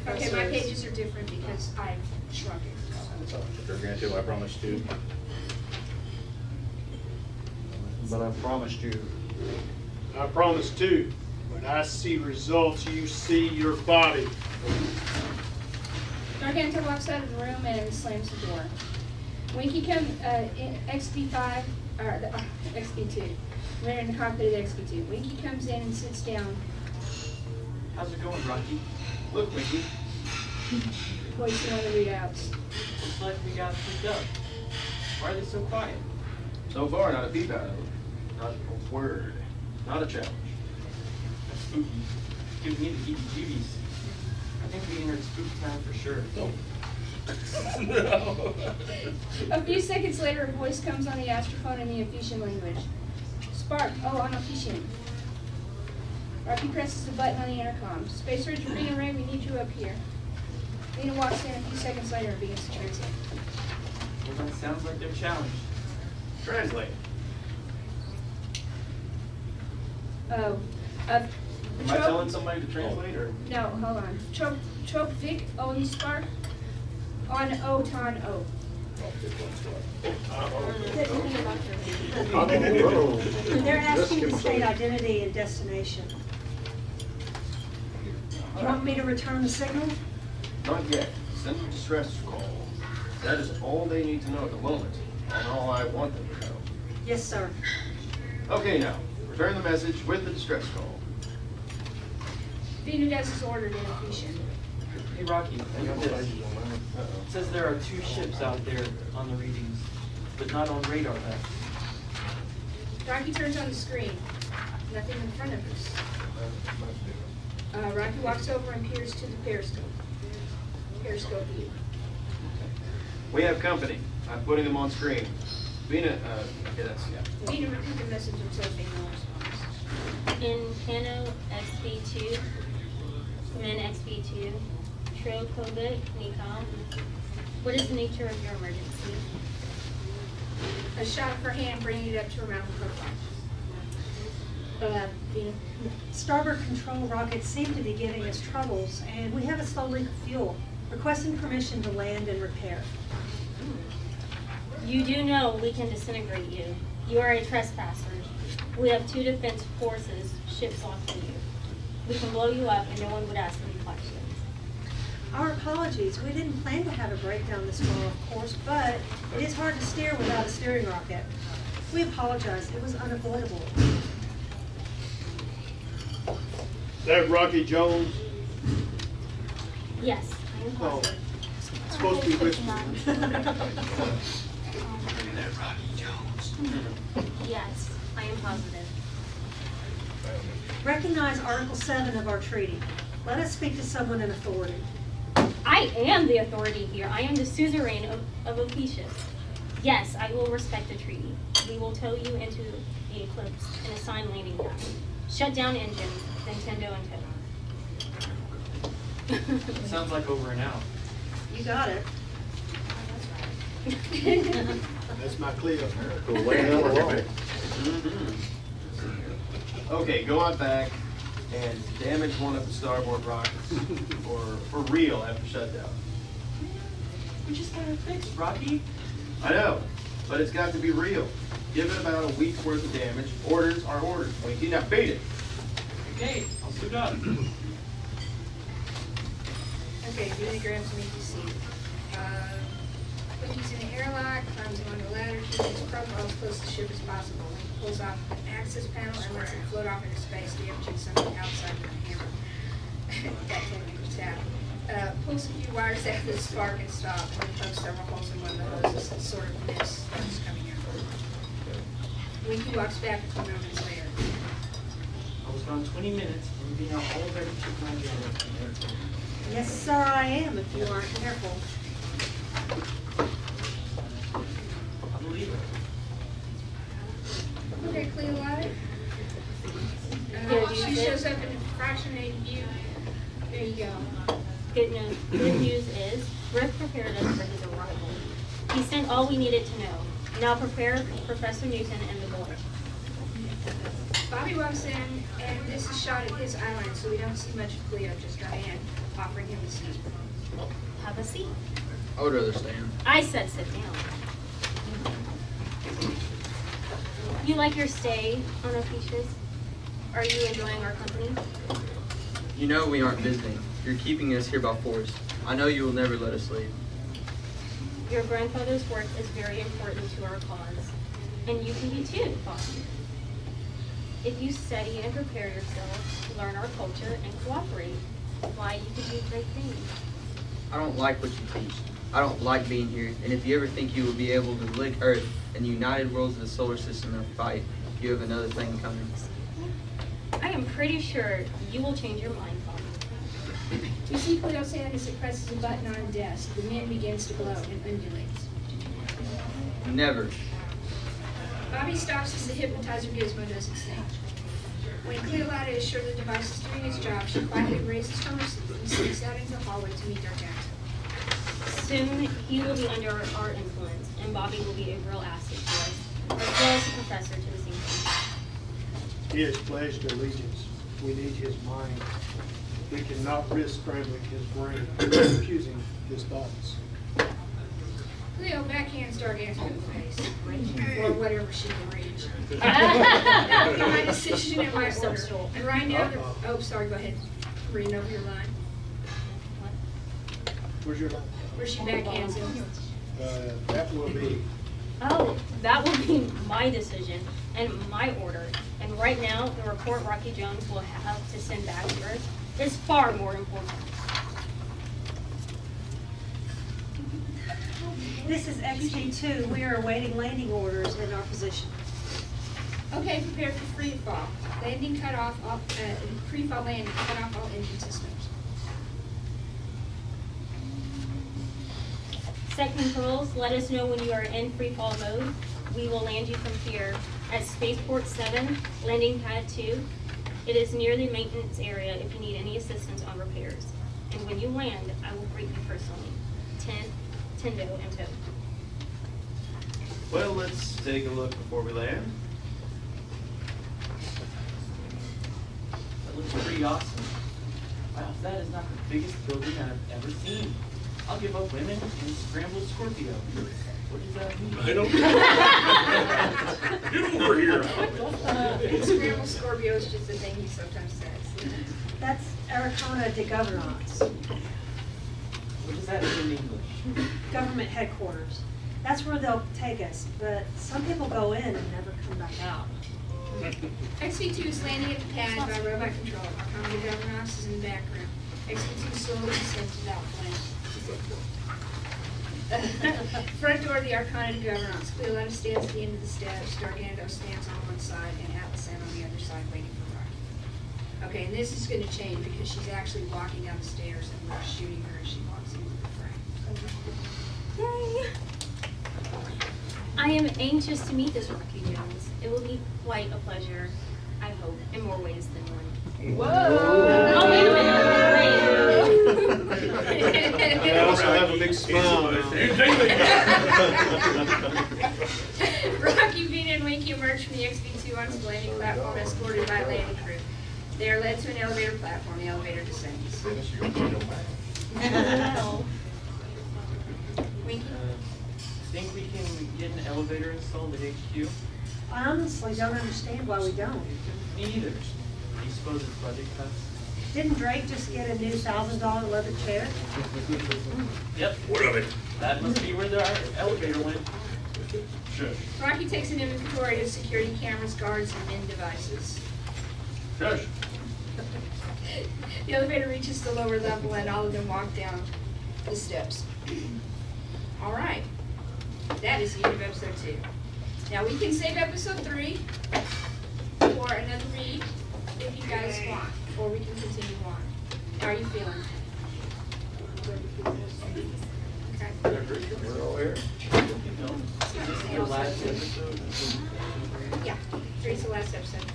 Okay, my pages are different because I shrunk it. Garganto, I promise to. But I promised you. I promise too. When I see results, you see your body. Garganto walks out of the room and slams the door. Winky comes, XB5, or XB2. We're in the cockpit of XB2. Winky comes in and sits down. How's it going, Rocky? Look, Winky. Voicing one of the readouts. Looks like we got picked up. Why are they so quiet? So far, not a peep out of it. Not a word. Not a challenge. That's spooky. Give me the heebie-jeebies. I think we entered spook time for sure. A few seconds later, a voice comes on the astrophone in the Ephesian language. Spark, oh, on Ephesian. Rocky presses the button on the intercom. Space Ranger Bina Ray, we need you up here. Lena walks in a few seconds later and begins to translate. Well, that sounds like they're challenged. Translate. Oh, Am I telling somebody to translate, or? No, hold on. Tropvik Onspark on Oton O. They're asking for state identity and destination. Do you want me to return the signal? Not yet. Send a distress call. That is all they need to know at the moment, and all I want them to know. Yes, sir. Okay, now, return the message with the distress call. Venudez is ordered in official. Hey Rocky, look at this. It says there are 2 ships out there on the readings, but not on radar map. Rocky turns on the screen. Nothing in front of us. Rocky walks over and peers to the periscope. Periscope view. We have company. I'm putting them on screen. Vina, okay, that's, yeah. Vina, repeat the message until Vina responds. In Pano XB2, Command XB2, Tro Kovic, Nikon. What is the nature of your emergency? A shot of her hand bringing it up to her mouth profile. Vina. Starboard control rockets seem to be giving us troubles, and we have a slow leak of fuel. Requesting permission to land and repair. You do know we can disintegrate you. You are a trespasser. We have 2 defense forces ships locked in you. We can blow you up and no one would ask any questions. Our apologies. We didn't plan to have a breakdown this fall, of course, but it is hard to steer without a steering rocket. We apologize. It was unavoidable. Is that Rocky Jones? Yes, I am positive. It's supposed to be whispering. Yes, I am positive. Recognize Article 7 of our treaty. Let us speak to someone in authority. I am the authority here. I am the suzerain of Ophiuchus. Yes, I will respect the treaty. We will tow you into the eclipse and assign landing path. Shut down engines, Nintendo and tow. Sounds like over and out. You got it. That's my Cleo. Okay, go on back and damage one of the starboard rockets, or for real after shutdown. We just got it fixed, Rocky. I know, but it's got to be real. Give it about a week's worth of damage. Orders are orders. Winky, now beat it. Okay, I'll suit up. Okay, Vina grabs me to see. Winky's in the airlock, climbs on the ladder, keeping his profile as close to the ship as possible. Winky pulls off an access panel and lets it float off into space, damaging something outside the hammer. That technical tap. Pulls a few wires out of the spark and stop, and then pokes several holes in one of the hoses and sort of mist starts coming out. Winky walks back a few moments later. I was gone 20 minutes and being out all ready to check my journal. Yes, sir, I am, if you aren't careful. I believe it. Okay, Cleolata. She shows up in a fractionated view. There you go. Good news is, Rick prepared us for his arrival. He sent all we needed to know. Now prepare Professor Newton and the board. Bobby walks in, and this is shot at his island, so we don't see much of Cleo, just Diane offering him a seat. Have a seat. I would rather stand. I said sit down. You like your stay on Ophiuchus? Are you enjoying our company? You know we aren't visiting. You're keeping us here by force. I know you will never let us leave. Your grandfather's work is very important to our cause. And you can be too, Bobby. If you study and prepare yourself, learn our culture, and cooperate, why, you can do great things. I don't like what you teach. I don't like being here, and if you ever think you will be able to lick Earth and the United Worlds of the solar system in a fight, you have another thing coming. I am pretty sure you will change your mind, Bobby. We see Cleo's hand as it presses a button on a desk. The man begins to glow and undulates. Never. Bobby stops as the hypnotizer gizmo does its thing. When Cleolata is sure the device is doing its job, she quietly raises from her seat and sneaks out into the hallway to meet Dark Jackson. Soon, he will be under our influence, and Bobby will be a real asset to us, as well as a professor to the same team. He has pledged allegiance. We need his mind. We cannot risk scrambling his brain, confusing his thoughts. Cleo backhands Darganto in the face, or whatever she can reach. My decision and my order. And right now, oh, sorry, go ahead. Reading over your line. Where's your line? Where she backhands him. That will be. Oh, that will be my decision and my order. And right now, the report Rocky Jones will have to send back to her is far more important. This is XG2. We are awaiting landing orders in our position. Okay, prepare for free fall. Landing cut off, free fall landing, cut off all engine systems. Set controls, let us know when you are in free fall mode. We will land you from here at Spaceport 7, landing pad 2. It is near the maintenance area if you need any assistance on repairs. And when you land, I will greet you personally. Tendo and Toad. Well, let's take a look before we land. That looks pretty awesome. Wow, that is not the biggest building I've ever seen. I'll give up women and scramble Scorpio. What does that mean? I don't Get over here. Scramble Scorpio is just a thing he sometimes says. That's Arcana de Governance, What does that mean in English? government headquarters. That's where they'll take us, but some people go in and never come back out. XV2 is landing at the pad by robot control. Arcana de Governance is in the background. XV2 slowly descends without plane. Front door of the Arcana de Governance. Cleoletta stands at the end of the steps. Dargando stands on one side and Atlasan on the other side waiting for Rocky. Okay, and this is going to change because she's actually walking down the stairs and we're shooting her as she walks into the frame. Yay! I am anxious to meet this Rocky Jones. It will be quite a pleasure, I hope, in more ways than one. Whoa! Oh, wait a minute. I also have a big smile now. Rocky, Vina, and Winky emerge from the XV2 onto the landing platform escorted by a landing crew. They are led to an elevator platform. The elevator descends. Winky? I think we can get an elevator installed at HQ. I honestly don't understand why we don't. Me either. Do you suppose it's budget cuts? Didn't Drake just get a new $1,000 leather chair? Yep. What of it? That must be where the elevator went. Shush. Rocky takes an inventory of security cameras, guards, and MIN devices. Shush. The elevator reaches the lower level and all of them walk down the steps. All right. That is the end of episode 2. Now we can save episode 3 for another read if you guys want, or we can continue on. How are you feeling? Okay. We're all here. Is this the last episode? Yeah, 3's the last episode.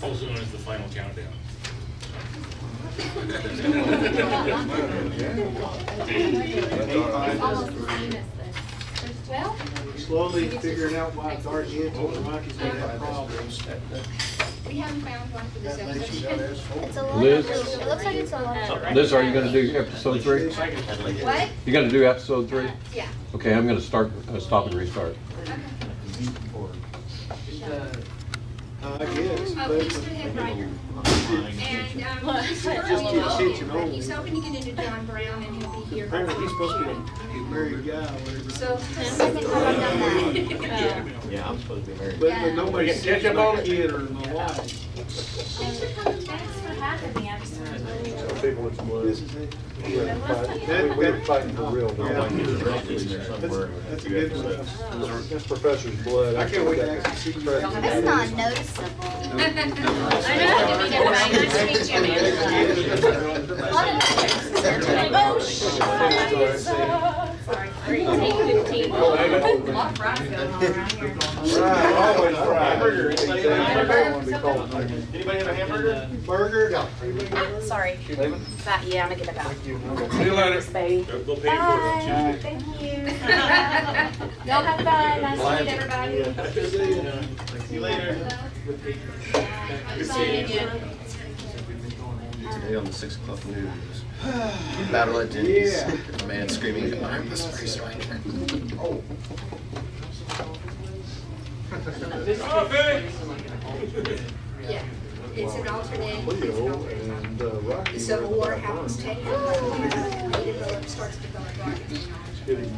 Also known as the final countdown. Well, Slowly figuring out why Dargento and Rocky's gonna have problems. we haven't found one for this episode. It's a lot. Liz? It looks like it's a lot. Liz, are you gonna do episode 3? What? You gonna do episode 3? Yeah. Okay, I'm gonna start, stop and restart. Okay. I guess. Oh, he's the head writer. And he's currently he's hoping to get into John Brown and he'll be here. Apparently he's supposed to be a married guy or whatever. So, Yeah, I'm supposed to be married. But nobody's Catch up on it. or my wife. Thanks for coming. Thanks for having me. I'm sorry. Some people it's blood. This is it. We're fighting for real. Yeah. Now. That's a good one. That's Professor's blood. I can't wait to actually see you. That's not noticeable. I know. Nice to meet you, man. A lot of Sorry. Take 15. A lot of fries going on around here. Right, always fried. Hamburger. Anybody have a hamburger? Anybody Anybody have a hamburger? Burger? Ah, sorry. Leaving? Yeah, I'm gonna give it back. See you later. Baby. They'll pay for it on Tuesday. Thank you. Y'all have fun. Nice to meet everybody. See you later. Good seeing you. Today on the 6 o'clock news. Battle at Denny's. A man screaming, "I'm the space ranger." Oh. Yeah, it's an alternate. The Civil War happens 10 years later. Starts to develop rockets. Getting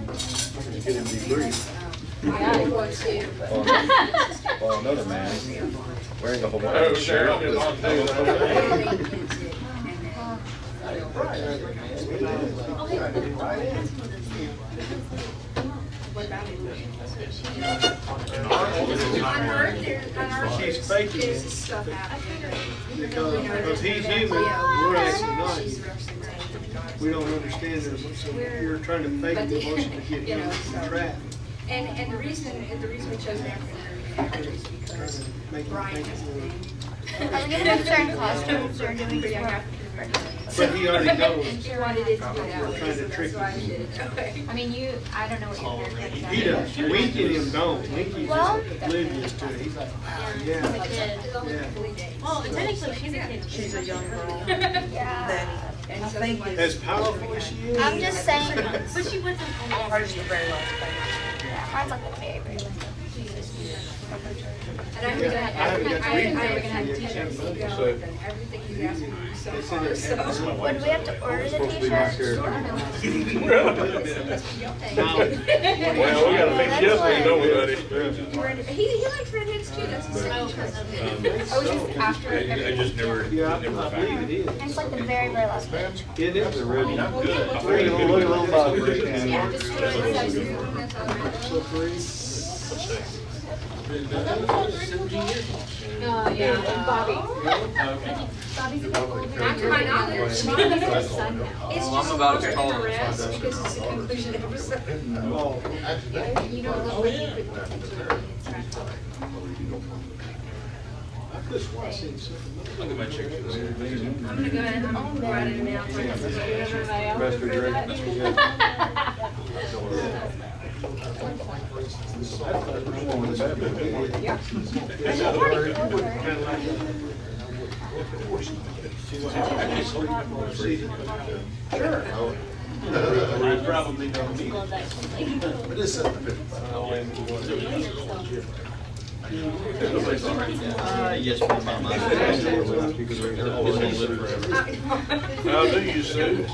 debriefed. I want to. Well, another man wearing a Hawaiian shirt with What about it? On Earth, She's faking there's it. stuff out. Because he's human, we're actually not. We don't understand this, so you're trying to fake the emotion to get him trapped. And the reason we chose African American is because Brian has a name. Are we gonna make certain costumes or do we just want? But he already knows. And he wanted it to be that We're way, trying so to trick that's why I him. did it that way. I mean, I don't know what your haircut is. He does. Winky and him don't. Winky's Well- just oblivious to it. He's like, yeah. Well, technically, she's a kid. She's a young girl. Yeah. And so As powerful as she is. I'm just saying. But she wasn't only. Hers the very last thing. Yeah, mine's like the favorite. And I was haven't got to read gonna that have yet. t-shirts to go with and everything he's asked me so far, so. Would we have to order the t-shirts? Well, we gotta make yesterday, don't we, buddy? He likes redheads too, that's his signature. Oh, it's just after. I just never, Yeah, never I believe it is. And it's like the very, very last page. It is. I'm good. Look at little Bobby. Yeah, just do it, that's all right. Oh, yeah, and Bobby. Bobby's a bit older. Not to my knowledge. Bobby's his son now. It's Well, I'm just about as over tall the as rest my because it's a conclusion episode. Oh, You don't look like you could look into it. I could have sworn I seen something. I'll get my check. I'm gonna go ahead and write it now. Mr. Drake. I probably don't need it. It is 7:50. Yes, my mom. How do you, Sue?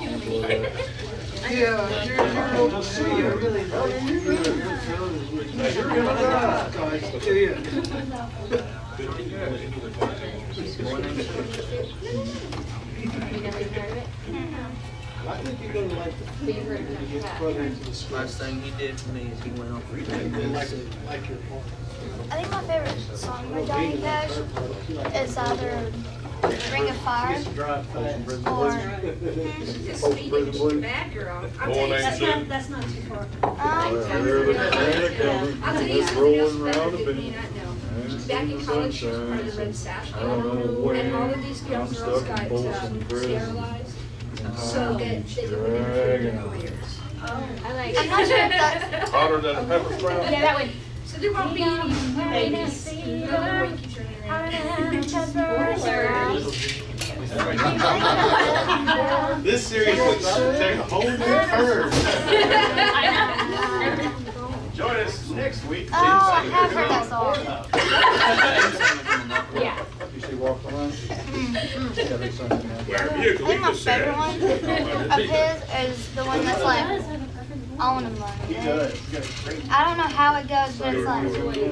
I think you're gonna like the get further into the story. Last thing he did for me is he went off. Like your part. I think my favorite song by Johnny Cash is either Ring of Fire or Just speaking to bad girl. I'll tell you That's not too far. I'll tell you something else better that you may not know. Back in college, she was part of the Red Sash Club, and all of these young girls got sterilized so that they could interfere with their careers. I like. I'm not sure if that's Hotter than a pepper sprout. Yeah, that one. So there won't be any babies. No way keep turning around. This series would take a whole new turn. Join us next week. Oh, I have heard that song. Yeah. You see Walk the Line? Yeah, they sung it now. Where I you think my favorite one of his is the one that's like, I want to He money. does. He's got a great. I don't know how it goes, but it's like,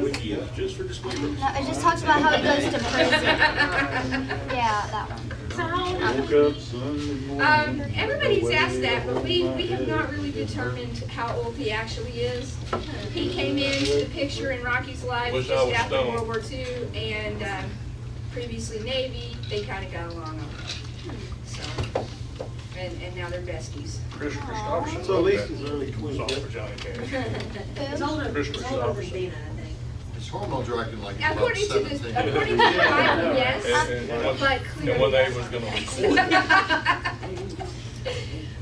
Wiki is just for display purposes. no, it just talks about how he goes to prison. Yeah, that one. Woke up Sunday morning. Everybody's asked that, but we have not really determined how old he actually is. He came into the picture in Rocky's life Wish I just was after stoned. World War II, and previously Navy. They kind of got along. So and now they're besties. Chris Christopherson. So at least his early 20s. Song for Johnny Cash. It's older, Chris it's older than Christopherson. Dina, I think. His hormones are acting like he's about According to this, 17. according to the Bible, yes, but clearly. And when they was gonna record.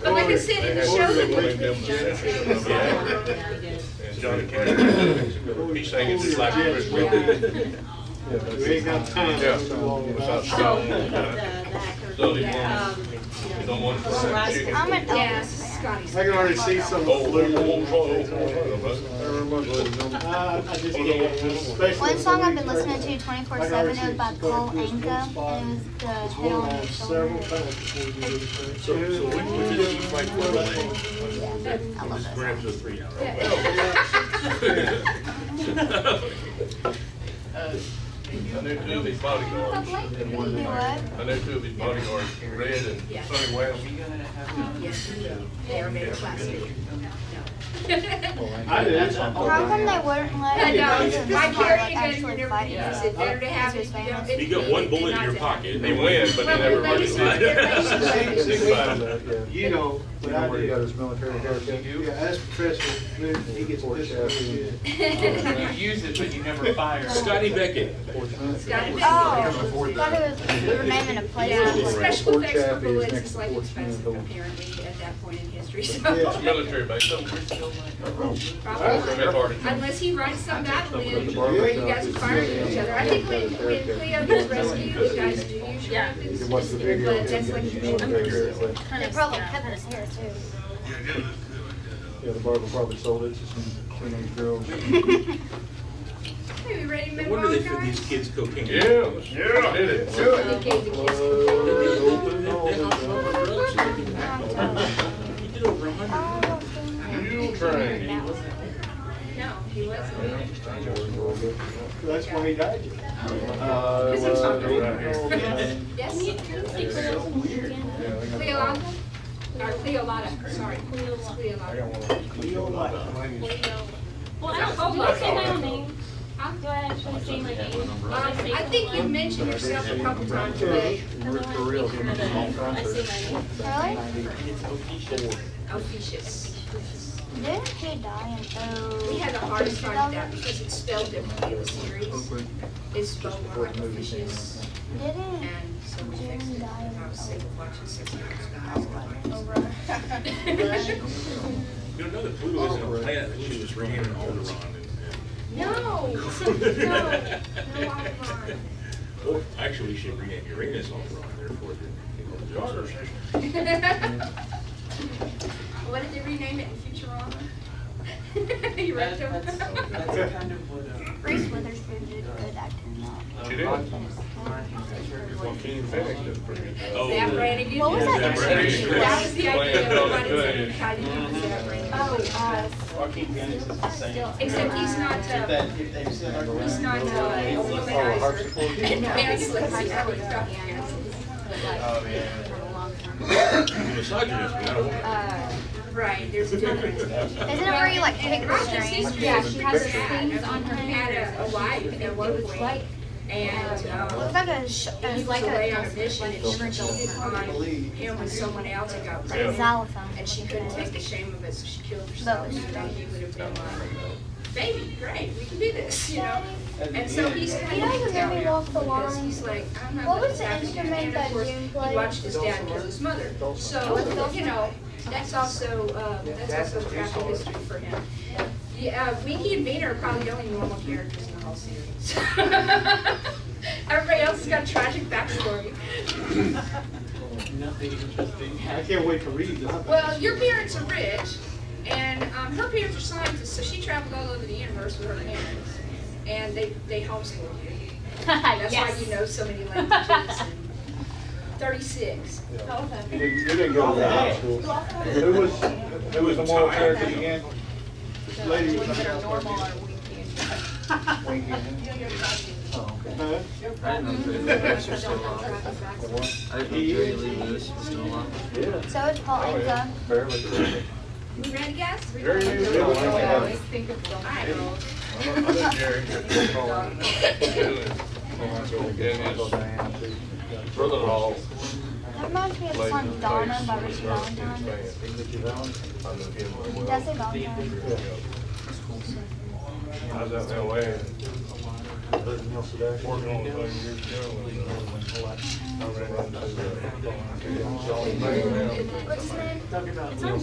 But like I said, in the show that They was them the session. Yeah. And Johnny Cash, he sang it just like Chris Christopherson. We ain't got time. Yeah. So, Without shouting. the actor. So they want to sing chicken. I'm an Yes, Elvis fan. Scotty's. I can already see some of the I just can't. Especially One song I've been the listening to 24/7 is by Cole Anka, and it was the Head on Your several Shoulder. times before you do it. So which is she fight for the lane? I love that Grabs song. a 3 hour. I knew two of his bodyguards. You do what? I knew two of his bodyguards, Red and Sonny West. Yes, they are made of plastic. I did. How come they wouldn't let I him know, go to the my spot, carrying like, gun, you actually never, fighting is it better to have it, you know? You got one bullet in your pocket. They win, but they never really did. You know, but I Where he did. got his military haircut? Yeah, that's Professor Newton, he gets Fort this Chaffee. good. You use it, but you never fire. Scotty Beckett. Scotty Oh, Beckett. I thought it was, we were naming a place. Yeah, I was like, special Fort effects for Chaffee is bullets next is to like Fort expensive Smith. apparently at that point in history, It's so. military base. Probably. Unless he writes some battle in where you guys are firing at each other. I think when Cleo gets rescued, you guys do use your weapons, You watch the video. but that's like usually. They probably covered his hair too. Yeah, the barber probably sold it to some teenage girls. Hey, we ready to No move wonder on, they fed guys? these kids cocaine. Yeah, did it. They gave the kids He did over 100. Mule train. No, he wasn't. That's why he died. Yes? Cleolata? Or Cleolata, sorry. Cleolata. Well, I don't, do I say my own name? Do I actually say my name? I think you mentioned yourself a couple times today. For real, give me a small I concert. say my name. Really? Officious. Didn't he die in We had the hardest time with that because it's spelled differently in the series. It's spelled more like officious. Didn't And so we fixed it. I was sick of watching 6 hours. You know that Pluto isn't a planet that she was renaming Alderaan. No, no, Alderaan. Well, actually, you should rename Uranus Alderaan, therefore the Joker. What did they rename it in Futurama? You read them? That's kind of what, Reese Witherspoon did a good actor in that. She did. Joaquin Phoenix did pretty good. Oh. Zap Brannigan? What was that? That was the idea of everybody Playing saying, how do you do Zap Brannigan? Oh, Joaquin Phoenix is the same. Except he's not, If they've said he's not, a womanizer. Mary Slipsy, I would have Oh, yeah. Misogynist, but not a woman. Right, there's a difference. Isn't it where you like pick the Roger's strings? history, Yeah, she she has has things on her, had had a wife at one point. And, It's like a, he was like away a on a mission and she cheated on him with someone else and got pregnant. xylophone. And she couldn't take the shame of it, so she killed herself. And then he would have been like, baby, great, we can do this, you know? And so he's kind of You know the movie Walk the because Line? he's like, I'm not What gonna was the have to do instrument And that of course, June he played? watched his dad kill his mother. So, you know, that's also tragic history for him. Yeah, Winky and Beaner are probably the only normal characters in the whole series. Everybody else has got a tragic backstory. nothing interesting. I can't wait to read that. Well, your parents are rich, and her parents are scientists, so she traveled all over the universe with her parents, and they homeschooled you. That's why you know so many languages. And 36. You didn't go to high school. Who was the moral character again? Lady. normal or Winky. Oh, okay. I didn't know Jerry Lewis was still alive. I didn't know Jerry Lee Lewis was still alive. Yeah. So is Paul Anka. Barely. You ready, guys? Jerry Lewis. Yeah, I always think of the girls. I know Jerry. Brother-in-law. That reminds me of the song Donna by Richie Valentine. Richie Valentine? Did I say Valentine? How's that in LA? Lived in El Sedano. Working on it 30 years ago. I ran into What's his name? It's on Do Not Disturb.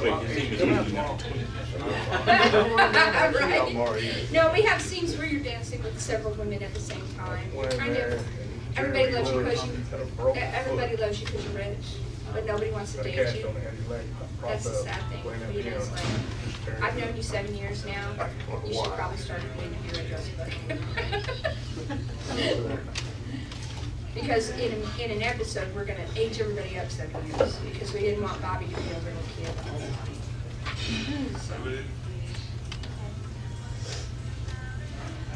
Right. No, we have scenes where you're dancing with several women at the same time. Kind of, everybody loves you because everybody loves you because you're rich, but nobody wants to date you. That's the sad thing. You know, it's like, I've known you 7 years now. You should probably start being a hairdresser. Because in an episode, we're gonna age everybody up 7 years because we didn't want Bobby to be a little kid all the time.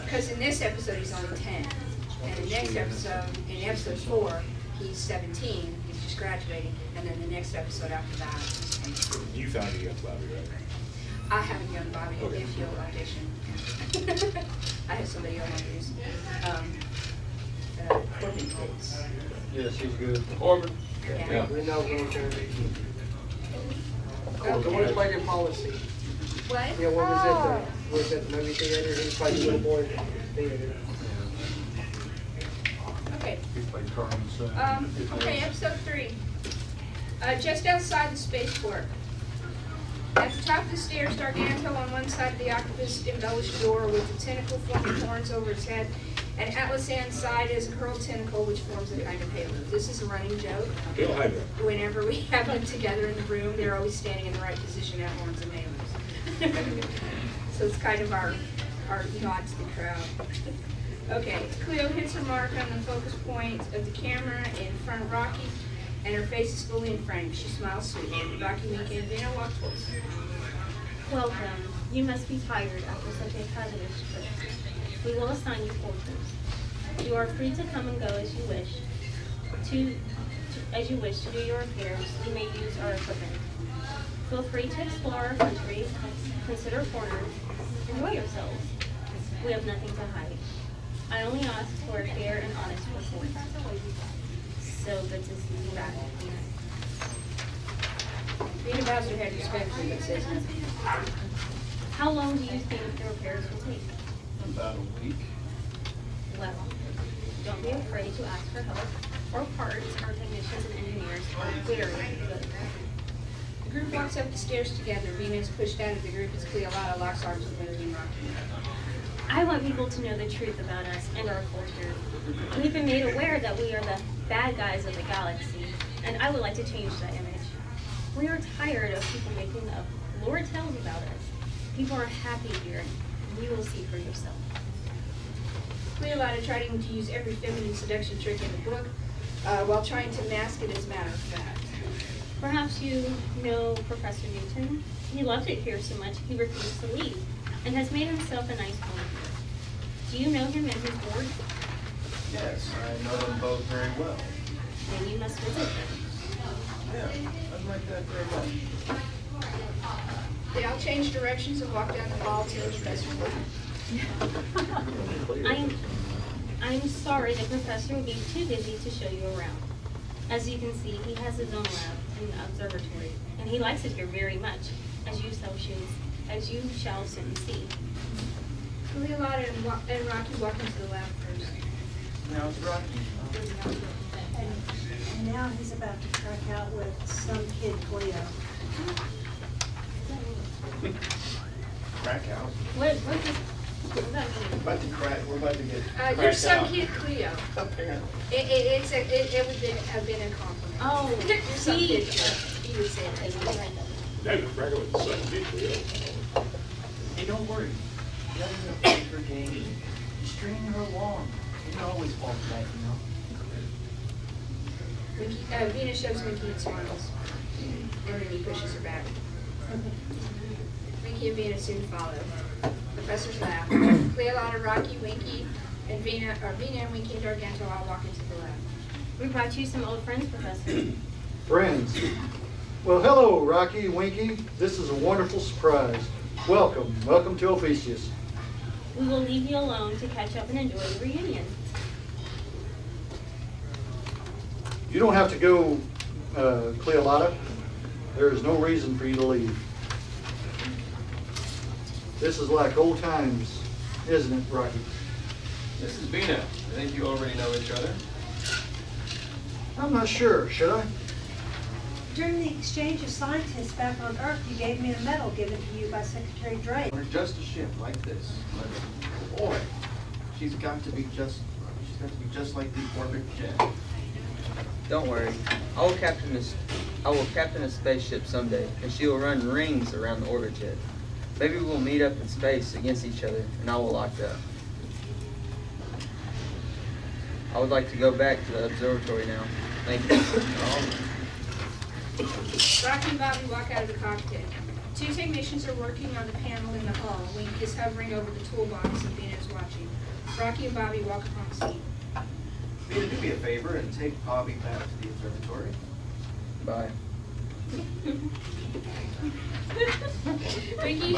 Because in this episode, he's only 10. And in the next episode, in episode 4, he's 17. He's just graduating. And then the next episode after that, he's 22. You found a young Bobby, right? I have a young Bobby if you'll audition. I have somebody on my news. Corbin Gates. Yes, he's good. Corbin. Yeah. We know who's going to be. Okay. So what is like your policy? What? Yeah, what was it? Was it the movie theater? He played the little boy in the theater. Okay. He played Carmen's son. Okay, episode 3. Just outside the spaceport. At the top of the stairs, Garganto on one side of the octopus embellished door with the tentacle forming horns over its head, and Atlasan's side is a curled tentacle which forms a kind of halo. This is a running joke. Hail Hydra. Whenever we have them together in the room, they're always standing in the right position at horns and halos. So it's kind of our nod to the crowd. Okay, Cleo hits her mark on the focus point of the camera in front of Rocky, and her face is fully in frame. She smiles sweetly. Rocky Mika and Vina walk towards her. Welcome. You must be tired after such a hazardous trip. We will assign you quarters. You are free to come and go as you wish. To do your affairs, you may use our equipment. Feel free to explore our country, consider corners, enjoy yourselves. We have nothing to hide. I only ask for a fair and honest report. So good to see you back. Vina bows her head respectfully but says nothing. How long do you think the repairs will take? About a week. Well, don't be afraid to ask for help or parts. Our technicians and engineers are very good. The group walks up the stairs together. Vina is pushed out of the group as Cleolata locks arms with Lindsay and Rocky. I want people to know the truth about us and our culture. We've been made aware that we are the bad guys of the galaxy, and I would like to change that image. We are tired of people making up lurid tales about us. People are happy here, and you will see for yourself. Cleolata trying to use every feminine seduction trick in the book while trying to mask it as a matter of fact. Perhaps you know Professor Newton. He loved it here so much he refused to leave, and has made himself a nice home here. Do you know him and his board? Yes, I know them both very well. Then you must visit them. Yeah, I'd like that very much. They all change directions and walk down the hall to the professor's lab. I'm sorry the professor will be too busy to show you around. As you can see, he has his own lab and observatory, and he likes it here very much, as you shall soon see. Cleolata and Rocky walk into the lab first. Now it's Rocky. And now he's about to crack out with some kid Cleo. Crack out. What does that mean? About to crack. We're about to get. You're cracked some out. kid Cleo. Apparently. It would have been a compliment. Oh, You're some see? kid Cleo. You would say it to me. David Frago with the son of Cleo. Hey, don't worry. She doesn't play her game. You're stringing her along. You can always fall back, you know? Vina shows Mickey and smiles, and then he pushes her back. Mickey and Vina soon follow. Professor's lab. Cleolata, Rocky, Winky, and Vina and Winky and Garganto all walk into the lab. We brought you some old friends, Professor. Friends, Well, hello, Rocky and Winky. This is a wonderful surprise. Welcome to Ophiuchus. We will leave you alone to catch up and enjoy the reunion. You don't have to go, Cleolata. There is no reason for you to leave. This is like old times, isn't it, Rocky? This is Bina. I think you already know each other. I'm not sure, should I? During the exchange of scientists back on Earth, you gave me a medal given to you by Secretary Drake. We're just a ship like this. But boy, she's got to be just like the orbit jet. Don't worry. I will captain a spaceship someday, and she will run rings around the orbit jet. Maybe we'll meet up in space against each other, and I will lock up. I would like to go back to the observatory now. Thank you. Rocky and Bobby walk out of the cockpit. Two technicians are working on the panel in the hull. Wink is hovering over the toolbox and Bina is watching. Rocky and Bobby walk up on the seat. Bina, do me a favor and take Bobby back to the observatory. Bye. Winky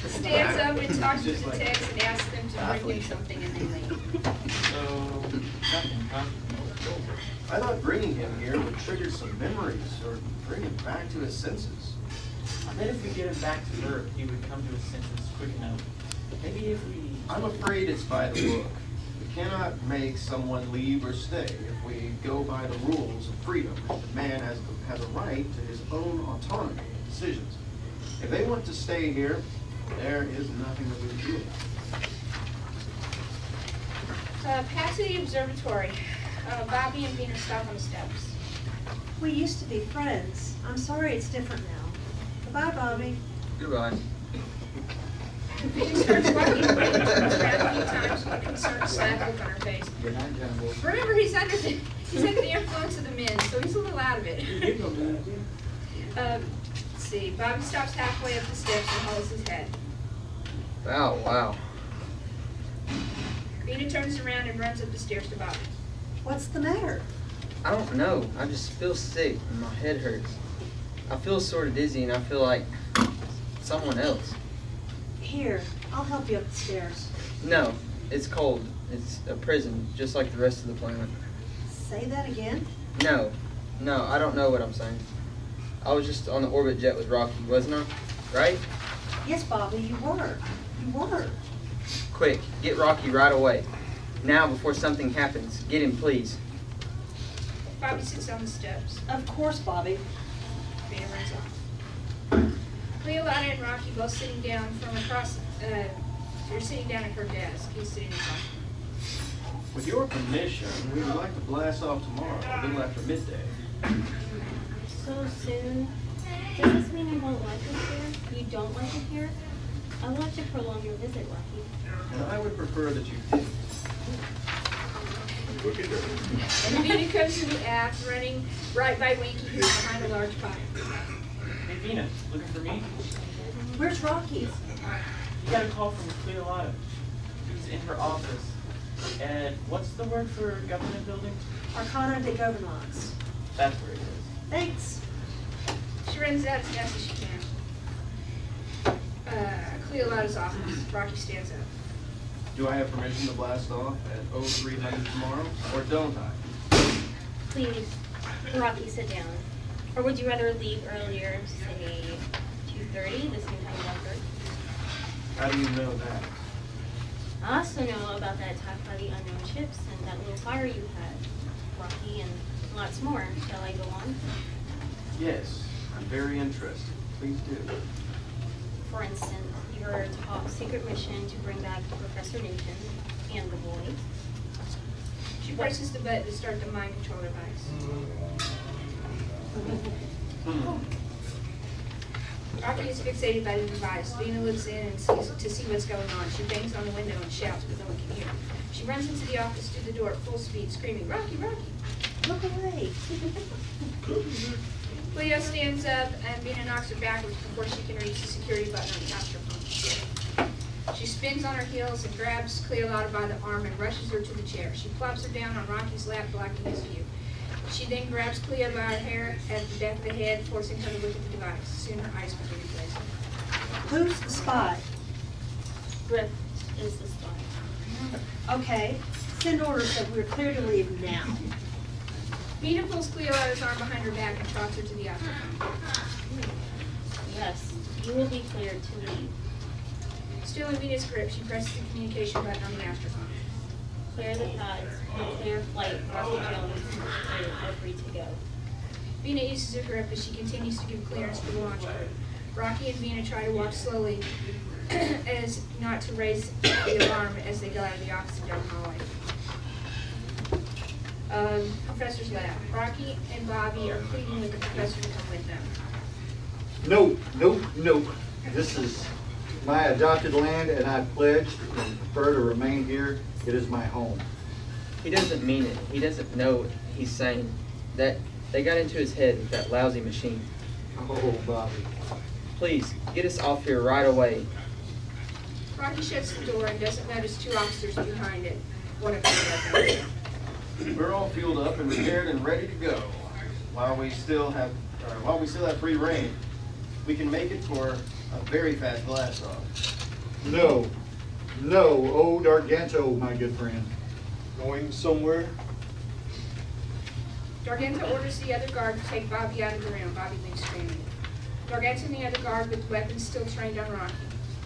stands up and talks to the techs and asks them to bring him something and they leave. So, nothing, huh? I thought bringing him here would trigger some memories or bring him back to his senses. I bet if we get him back to Earth, he would come to his senses quick enough. Maybe if we... I'm afraid it's by the book. We cannot make someone leave or stay. If we go by the rules of freedom, the man has a right to his own autonomy and decisions. If they want to stay here, there is nothing that we can do about it. Past the observatory. Bobby and Bina stop on the steps. We used to be friends. I'm sorry it's different now. Goodbye, Bobby. Goodbye. Bina starts walking away and turns around a few times with a concerned sad look on her face. Good night, Jumbo. Remember, he's under the influence of the men, so he's a little out of it. Let's see. Bobby stops halfway up the steps and holds his head. Wow. Bina turns around and runs up the stairs to Bobby. What's the matter? I don't know. I just feel sick and my head hurts. I feel sort of dizzy and I feel like someone else. Here, I'll help you up the stairs. No, it's cold. It's a prison, just like the rest of the planet. Say that again? No, I don't know what I'm saying. I was just on the orbit jet with Rocky, wasn't I? Right? Yes, Bobby, you were. Quick, get Rocky right away. Now, before something happens. Get him, please. Bobby sits on the steps. Of course, Bobby. Bina runs off. Cleolata and Rocky both sitting down from across, they're sitting down at her desk. He's sitting across. With your permission, we would like to blast off tomorrow, a little after midday. So soon? Does this mean you won't like it here? You don't like it here? I want to prolong your visit, Rocky. And I would prefer that you didn't. Bina comes to the aft, running right by Winky, who's behind a large pipe. Hey, Bina, looking for me? Where's Rocky? You got a call from Cleolata. He's in her office. And what's the word for government building? Arcana de Governance. That's where it is. Thanks. She runs out as fast as she can. Cleolata's office. Rocky stands up. Do I have permission to blast off at 0300 tomorrow, or don't I? Please, Rocky, sit down. Or would you rather leave earlier, say 2:30, the same time as on Earth? How do you know that? I also know about that attack by the unknown ships and that little fire you had, Rocky, and lots more. Shall I go on? Yes, I'm very interested. Please do. For instance, your top secret mission to bring back Professor Newton and the boys. She presses the button to start the mind control device. Rocky is fixated by the device. Bina looks in and sees to see what's going on. She bangs on the window and shouts, but no one can hear. She runs into the office through the door at full speed, screaming, "Rocky, Rocky!" Look away. Cleo stands up and Bina knocks her backwards before she can reach the security button on the astrophone. She spins on her heels and grabs Cleolata by the arm and rushes her to the chair. She plops her down on Rocky's lap, blocking his view. She then grabs Cleo by her hair at the back of the head, forcing her to look at the device. Soon her eyes will be replaced. Who's the spy? Griff is the spy. Okay, send orders that we're clear to leave now. Vina pulls Cleo out of his arm behind her back and trots her to the octagon. Yes, you will be cleared to leave. Still in Vina's grip, she presses the communication button on the afterphone. Clear the pads. For clear flight, Rocky Jones and crew are free to go. Vina eases her grip as she continues to give clearance for the launch crew. Rocky and Vina try to walk slowly as not to raise the alarm as they go out of the office and down the hallway. Professor's lab. Rocky and Bobby are pleading with the professor to come with them. No, no, no. This is my adopted land, and I pledge and prefer to remain here. It is my home. He doesn't mean it. He doesn't know what he's saying. That they got into his head with that lousy machine. Oh, Bobby. Please, get us off here right away. Rocky shuts the door and doesn't notice two officers behind it. One of them doesn't. We're all fueled up and prepared and ready to go. While we still have free reign, we can make it for a very fast blast off. No, no, oh Darganto, my good friend. Going somewhere? Dargento orders the other guard to take Bobby out of the room. Bobby leaves screaming. Dargento and the other guard with weapons still trained on Rocky.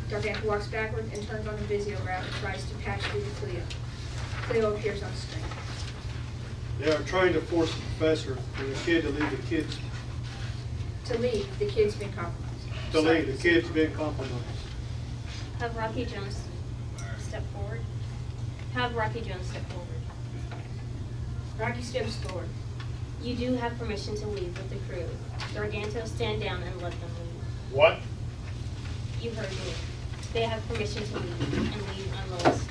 Dargento walks backward and turns on the visiograph and tries to patch through to Cleo. Cleo appears on the screen. They are trying to force the professor and the kid to leave the kids. To leave, the kid's been compromised. To leave, the kid's been compromised. Have Rocky Jones step forward. Have Rocky Jones step forward. Rocky steps forward. You do have permission to leave with the crew. Darganto, stand down and let them leave. What? You heard me. They have permission to leave and leave unmolested.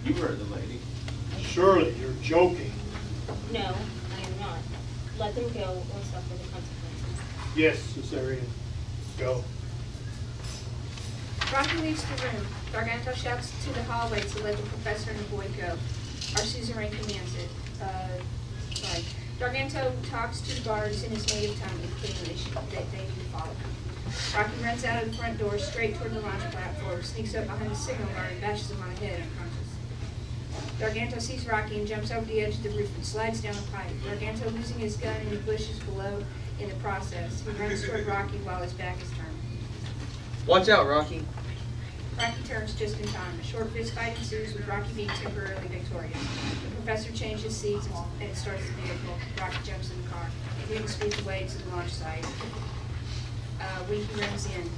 You heard the lady. Surely you're joking. No, I am not. Let them go or suffer the consequences. Yes, Caesarian. Go. Rocky leaves the room. Dargento shouts to the hallway to let the professor and the boy go. Our suzerain commands it. Dargento talks to the guards in his native tongue, indicating that they need to follow him. Rocky runs out of the front door straight toward the launch platform, sneaks up behind the signal guard and bashes him on the head unconscious. Dargento sees Rocky and jumps over the edge of the roof and slides down the pipe. Dargento losing his gun in the bushes below in the process. He runs toward Rocky while his back is turned. Watch out, Rocky. Rocky turns just in time. A short fist fight ensues with Rocky being temporarily victorious. The professor changes seats and starts the vehicle. Rocky jumps in the car. Winky speeds away to the launch site. Winky runs in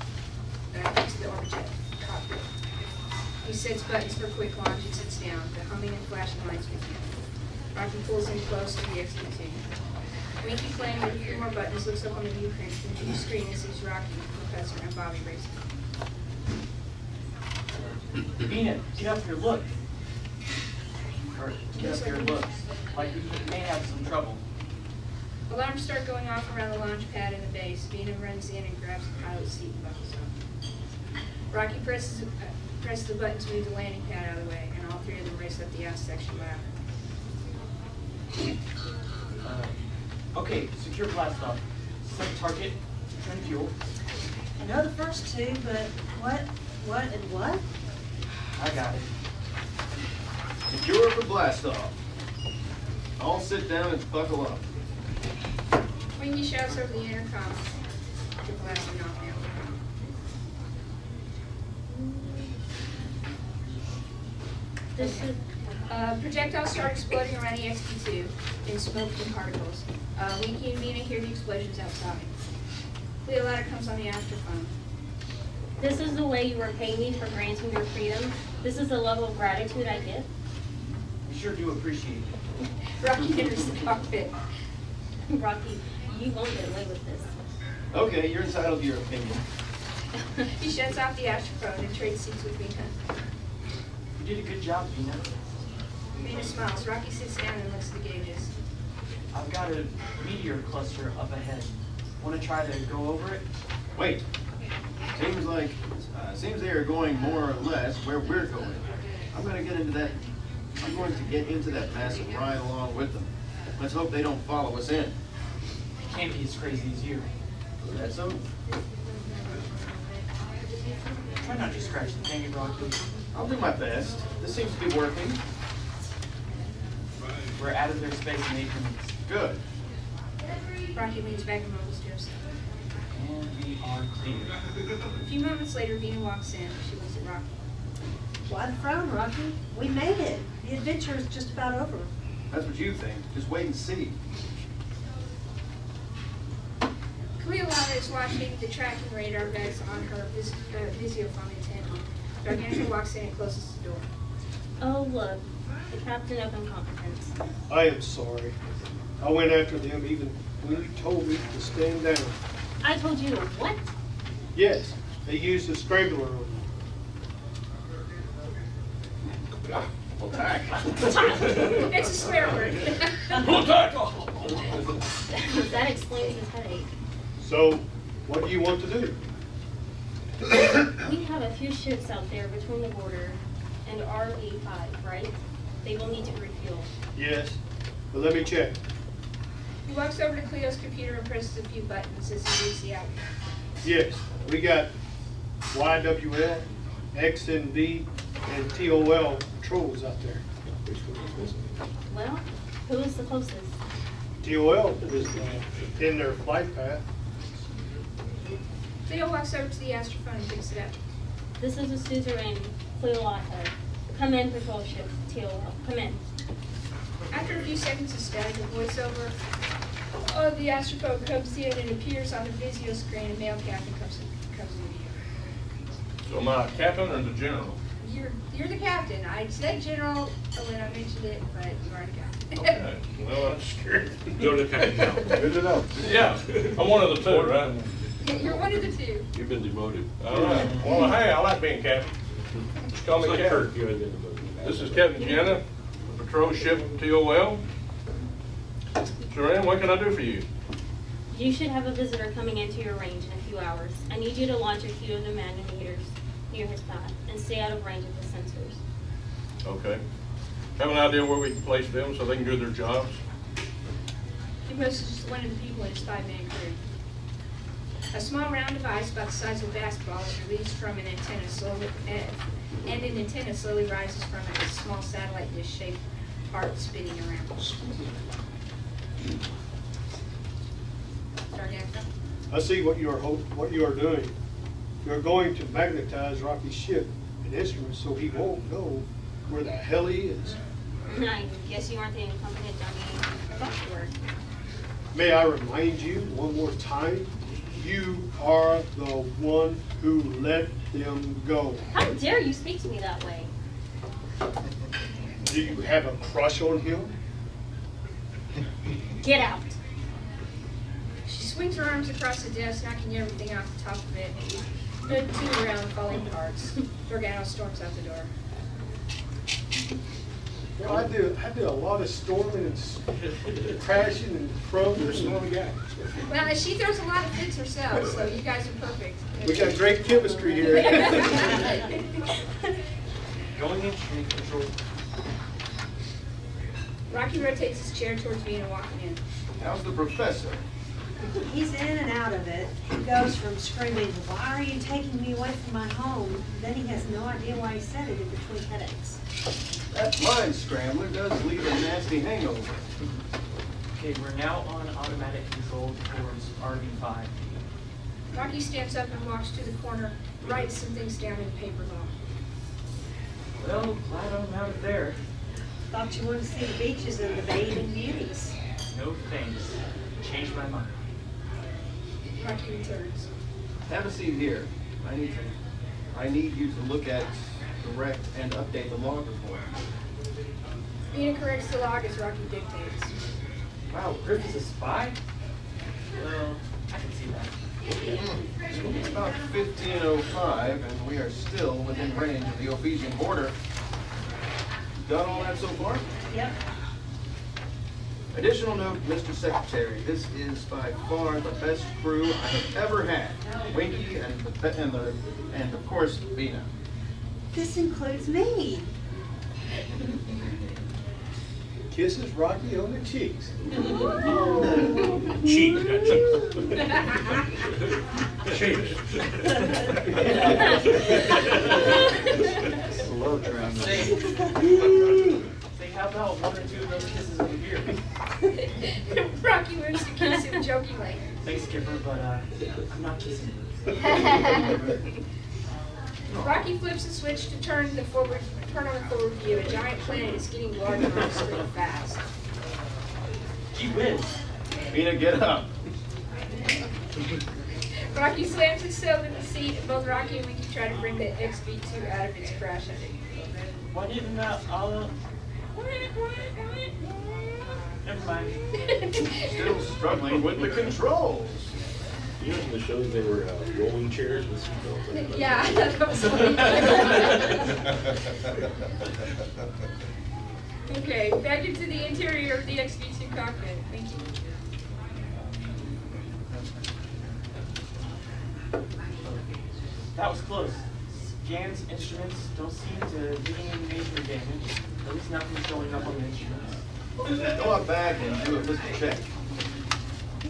to the Orbijet cockpit. He sets buttons for quick launch and sits down. The humming and flashing lights begin. Rocky pulls in close to the XB-2. Winky, playing with a few more buttons, looks up on the view screen and sees Rocky, the professor, and Bobby racing. Vina, get up here, look. Or get up here and look. Like we may have some trouble. Alarms start going off around the launch pad and the base. Vina runs in and grabs the pilot's seat and buckles up. Rocky presses the button to move the landing pad out of the way, and all three of them race up the aft section ladder. Okay, secure blast off. Set target, turn fuel. I know the first two, but what, and what? I got it. Secure for blast off. All sit down and buckle up. Winky shouts over the intercom to blasting off now. Projectiles start exploding around the XB-2 in smoke and particles. Winky and Vina hear the explosions outside. Cleolata comes on the afterphone. This is the way you repay me for granting your freedom. This is the level of gratitude I give. We sure do appreciate it. Rocky enters the cockpit. Rocky, you won't get away with this. Okay, you're entitled to your opinion. He shuts off the afterphone and trades seats with Vina. You did a good job, Vina. Vina smiles. Rocky sits down and looks at the gauges. I've got a meteor cluster up ahead. Want to try to go over it? Wait. Seems they are going more or less where we're going. I'm going to get into that massive ride along with them. Let's hope they don't follow us in. I can't be as crazy as you. That's so. Try not to scratch the candy, Rocky. I'll do my best. This seems to be working. We're out of their space in 8 minutes. Good. Rocky leans back and mumbles to herself. And we are clear. A few moments later, Vina walks in. She looks at Rocky. Why the frown, Rocky? We made it. The adventure is just about over. That's what you think. Just wait and see. Cleolana is watching the tracking radar guys on her Visiophone antenna. Garganta walks in and closes the door. Oh, look, the captain of incompetence. I am sorry. I went after them even when you told me to stand down. I told you to what? Yes, they used a scrambler on me. It's a swear word. That explains his headache. So, what do you want to do? We have a few ships out there between the border and RE5, right? They will need to refuel. Yes, but let me check. He walks over to Cleo's computer and presses a few buttons as he reads the output. Yes, we got YWL, XNV, and TOL patrols out there. Well, who is the closest? TOL is in their flight path. Cleo walks over to the astrophone and picks it up. This is a suzerain, Cleolata. Come in, patrol ship, TOL. Come in. After a few seconds of static, a voiceover of the astrophone comes in and appears on the Visio screen. A male captain comes in view. So am I captain or the general? You're the captain. I said general when I mentioned it, but you are the captain. Okay. Well, I'm scared. Go to the captain now. Good to know. Yeah, I'm one of the two, right? You're one of the two. You've been demoted. All right. Well, hey, I like being captain. Just call me It's like captain. Kirk, you had been demoted. This is Captain Jenna, patrol ship TOL. Suzerain, what can I do for you? You should have a visitor coming into your range in a few hours. I need you to launch a few of the magnetometers near his path and stay out of range of the sensors. Okay. Have an idea where we can place them so they can do their jobs? He messages one of the people in his 5-man crew. A small round device about the size of a basketball is released from an antenna slowly, and an antenna slowly rises from a small satellite dish-shaped part spinning around. Garganta? I see what you are doing. You're going to magnetize Rocky's ship and instruments so he won't know where the hell he is. I guess you aren't the incompetent dummy I thought you were. May I remind you one more time, you are the one who let them go. How dare you speak to me that way? Do you have a crush on him? Get out. She swings her arms across the desk, knocking everything off the top of it. Two around falling parts. Gargano storms out the door. Well, I did a lot of storming and crashing and throwing. You're a stormy guy. Well, she throws a lot of fits herself, so you guys are perfect. We got great chemistry here. Going in, street control. Rocky rotates his chair towards Vina, walking in. How's the professor? He's in and out of it. He goes from screaming, "Why are you taking me away from my home?" Then he has no idea why he said it in between headaches. That mind scrambler does leave a nasty hangover. Okay, we're now on automatic control towards RV5. Rocky stands up and walks to the corner, writes some things down in a paper log. Well, glad I'm out of there. Thought you wanted to see the beaches and the bathing beauties. No thanks. Changed my mind. Rocky returns. Have a seat here. I need you to look at, correct, and update the log report. Vina corrects the log as Rocky dictates. Wow, Griff is a spy? Well, I can see that. It's about 15:05, and we are still within range of the Ophesian border. Done all that so far? Yep. Additional note, Mr. Secretary, this is by far the best crew I have ever had. Winky and of course, Vina. This includes me. kisses Rocky on the cheeks. Cheek, not cheeks. Slow train. Say, how about one or two of those kisses over here? Rocky moves to kiss him jokingly. Thanks, Skipper, but I'm not kissing you. Rocky flips the switch to turn on the forward view. A giant planet is getting larger on the screen fast. Gee whiz. Vina, get up. Rocky slams himself in the seat, and both Rocky and Winky try to bring the XV2 out of its crash ending. Why didn't all Never mind. Still struggling with the controls. You know, in the shows they were rolling chairs with seatbelts. Yeah, I thought that was funny. Okay, back into the interior of the XV2 cockpit. Thank you. That was close. Scans, instruments don't seem to be any major damage. At least nothing's going up on the instruments. Go up back and do a physical check.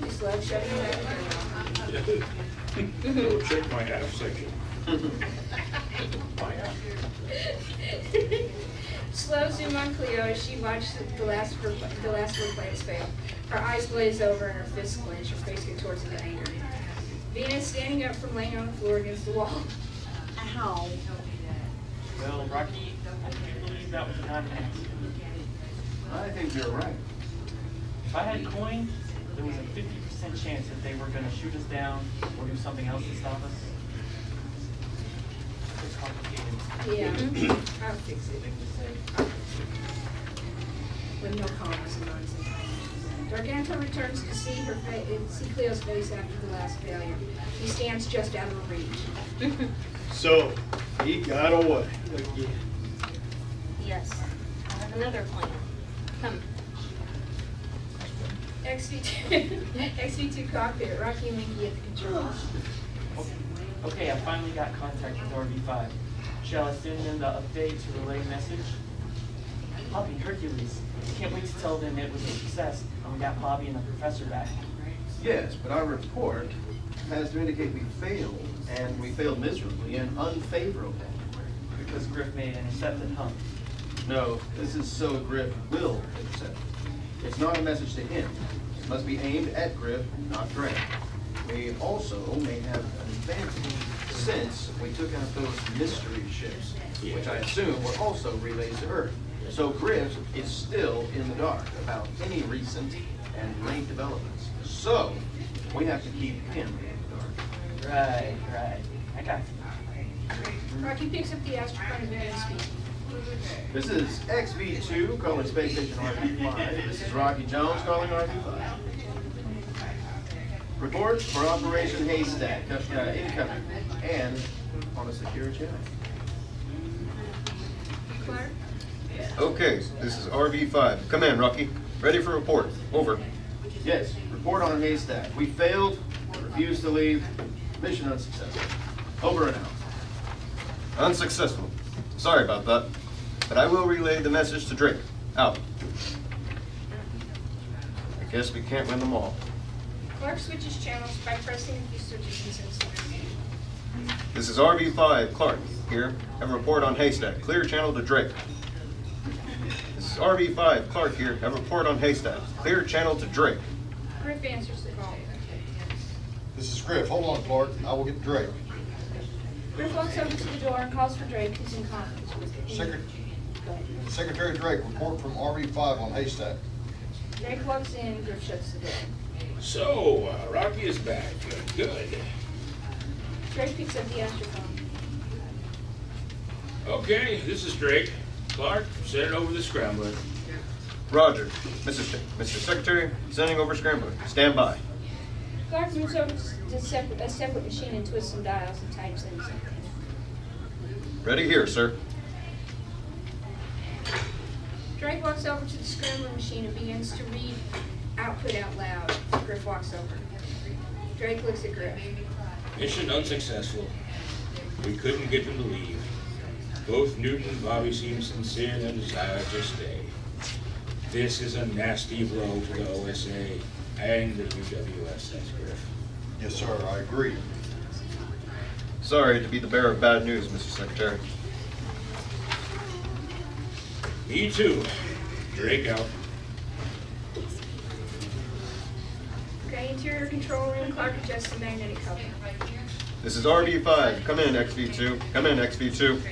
Just love shutting it down. Go check my half section. Slow zoom on Cleo as she watched the last four planes fail. Her eyes glaze over and her fists clench, her face contorts in anger. Vina is standing up from laying on the floor against the wall. Ow. Well, Rocky, I can't believe that was not an accident. I think you're right. If I had coin, there was a 50% chance that they were going to shoot us down or do something else to stop us. It's complicated. Yeah, I'll fix it. With no commas and nonsense. Gargantua returns to see see Cleo's face after the last failure. He stands just out of her reach. So, he got away again. Yes, I have another plan. Come. XV2 cockpit, Rocky and Winky at the controls. Okay, I finally got contact with RV5. Shall I send them the update to relay message? Bobby, Hercules. Can't wait to tell them it was a success and we got Bobby and the professor back. Yes, but our report has to indicate we failed, and we failed miserably and unfavorably. Because Griff made an intercepted hump. No, this is so Griff will accept. It's not a message to him. It must be aimed at Griff, not Grant. We also may have an advantage since we took out those mystery ships, which I assume were also relays to Earth. So Griff is still in the dark about any recent and late developments. So we have to keep him in the dark. Right. I got you. Rocky picks up the astrophone and begins speaking. This is XV2 calling Space Station RV5. This is Rocky Jones calling RV5. Report for Operation Haystack, incoming, and on a secure channel. Clark? Okay, this is RV5. Come in, Rocky. Ready for report. Over. Yes, report on Haystack. We failed, refused to leave, mission unsuccessful. Over and out. Unsuccessful. Sorry about that. But I will relay the message to Drake. Out. I guess we can't win them all. Clark switches channels by pressing a few switches and sends the This is RV5 Clark here. Have a report on Haystack. Clear channel to Drake. This is RV5 Clark here. Have a report on Haystack. Clear channel to Drake. Griff answers the call. This is Griff. Hold on, Clark. I will get Drake. Griff walks over to the door and calls for Drake, who's in conference with him. Go ahead. Secretary Drake, report from RV5 on Haystack. Drake walks in, Griff shuts the door. So, Rocky is back. Good. Drake picks up the astrophone. Okay, this is Drake. Clark, send over the scrambler. Roger. Mr. Secretary, sending over scrambler. Stand by. Clark moves over to a separate machine and twists some dials and types in something. Ready here, sir. Drake walks over to the scrambler machine and begins to read output out loud. Griff walks over. Drake looks at Griff. Mission unsuccessful. We couldn't get them to leave. Both Newton and Bobby seem sincere in their desire to stay. This is a nasty blow to the OSA and the UWSS, Griff. Yes, sir, I agree. Sorry to be the bearer of bad news, Mr. Secretary. Me too. Drake out. Okay, interior control room, Clark adjusts the magnetic coupler. This is RV5. Come in, XV2. Come in, XV2.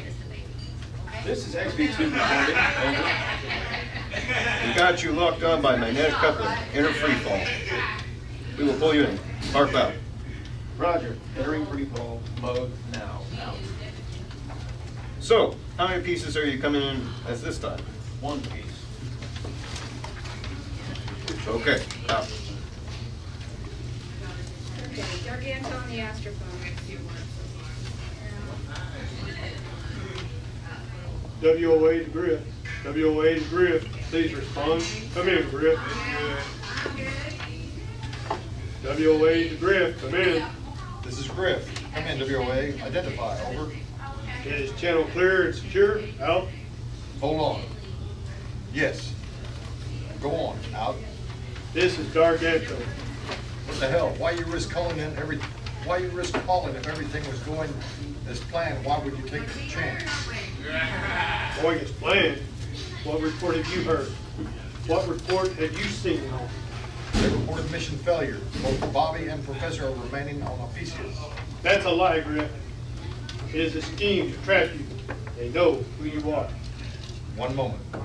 This is XB2 reporting. Over. We got you locked on by magnetic coupling. Enter free fall. We will pull you in. Harp out. Roger. Entering free fall mode now. Out. So, how many pieces are you coming in as this time? One piece. Okay, out. Okay, Gargano on the astrophone. WOA to Griff. WOA to Griff. Please respond. Come in, Griff. WOA to Griff. Come in. This is Griff. Come in, WOA. Identify. Over. Is channel clear and secure? Out. Hold on. Yes. Go on. Out. This is Gargano. What the hell? Why you risk calling if everything was going as planned? Why would you take the chance? Going as planned. What report have you heard? What report have you seen on? They reported mission failure. Both Bobby and Professor are remaining on Ophiuchus. That's a lie, Griff. It is a scheme to trap you. They know who you are. One moment. He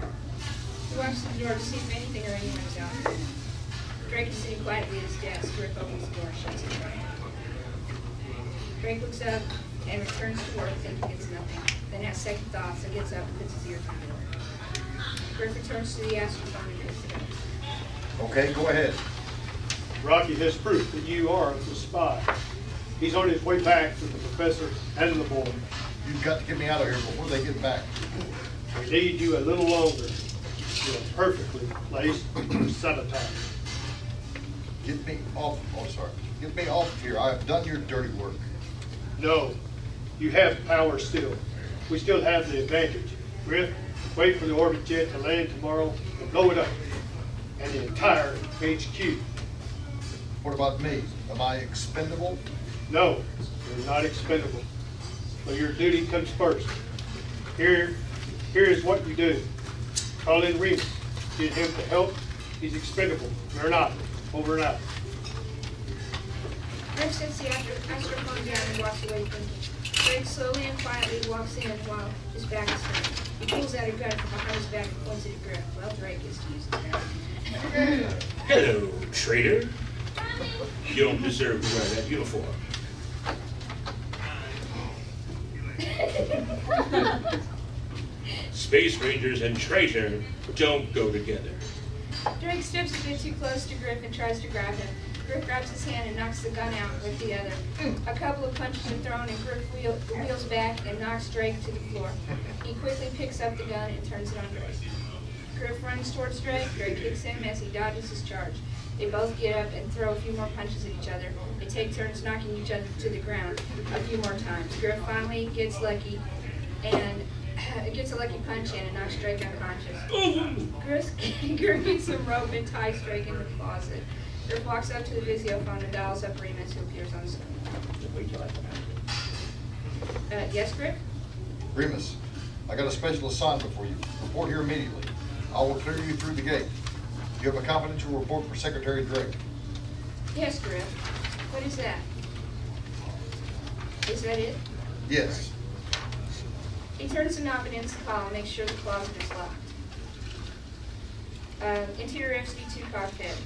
walks to the door to see if anything or anyone's out. Drake is sitting quietly at his desk. Griff opens the door and shuts it right. Drake looks up and returns to work thinking it's nothing. Then has second thoughts and gets up and puts his ear to the door. Griff returns to the astrophone and picks it up. Okay, go ahead. Rocky has proof that you are the spy. He's on his way back with the professor and the boy. You've got to get me out of here before they get back. We need you a little longer. You are perfectly placed for sabotage. Get me off. Oh, sorry. Get me off of here. I have done your dirty work. No, you have power still. We still have the advantage. Griff, wait for the orbit jet to land tomorrow and blow it up. And the entire HQ. What about me? Am I expendable? No, you're not expendable. But your duty comes first. Here is what you do. Call in Remus. Get him to help. He's expendable. You're not. Over and out. Griff sets the astrophone down and walks away thinking. Drake slowly and quietly walks in while his back is turned. He pulls out a gun from behind his back and points it at Griff. Well, Drake is to use the gun. Hello, traitor. You don't deserve to wear that uniform. Space Rangers and traitor don't go together. Drake steps a bit too close to Griff and tries to grab him. Griff grabs his hand and knocks the gun out with the other. A couple of punches are thrown and Griff wheels back and knocks Drake to the floor. He quickly picks up the gun and turns it on Drake. Griff runs towards Drake. Drake kicks him as he dodges his charge. They both get up and throw a few more punches at each other. They take turns knocking each other to the ground a few more times. Griff finally gets lucky and gets a lucky punch in and knocks Drake unconscious. Griff gets some rope and ties Drake in the closet. Griff walks up to the Visiophone and dials up Remus, who appears on the screen. Yes, Griff? Remus, I got a special assignment for you. Report here immediately. I will clear you through the gate. You have a confidential report for Secretary Drake. Yes, Griff. What is that? Is that it? Yes. He turns the knob and ends the call and makes sure the closet is locked. Interior XV2 cockpit.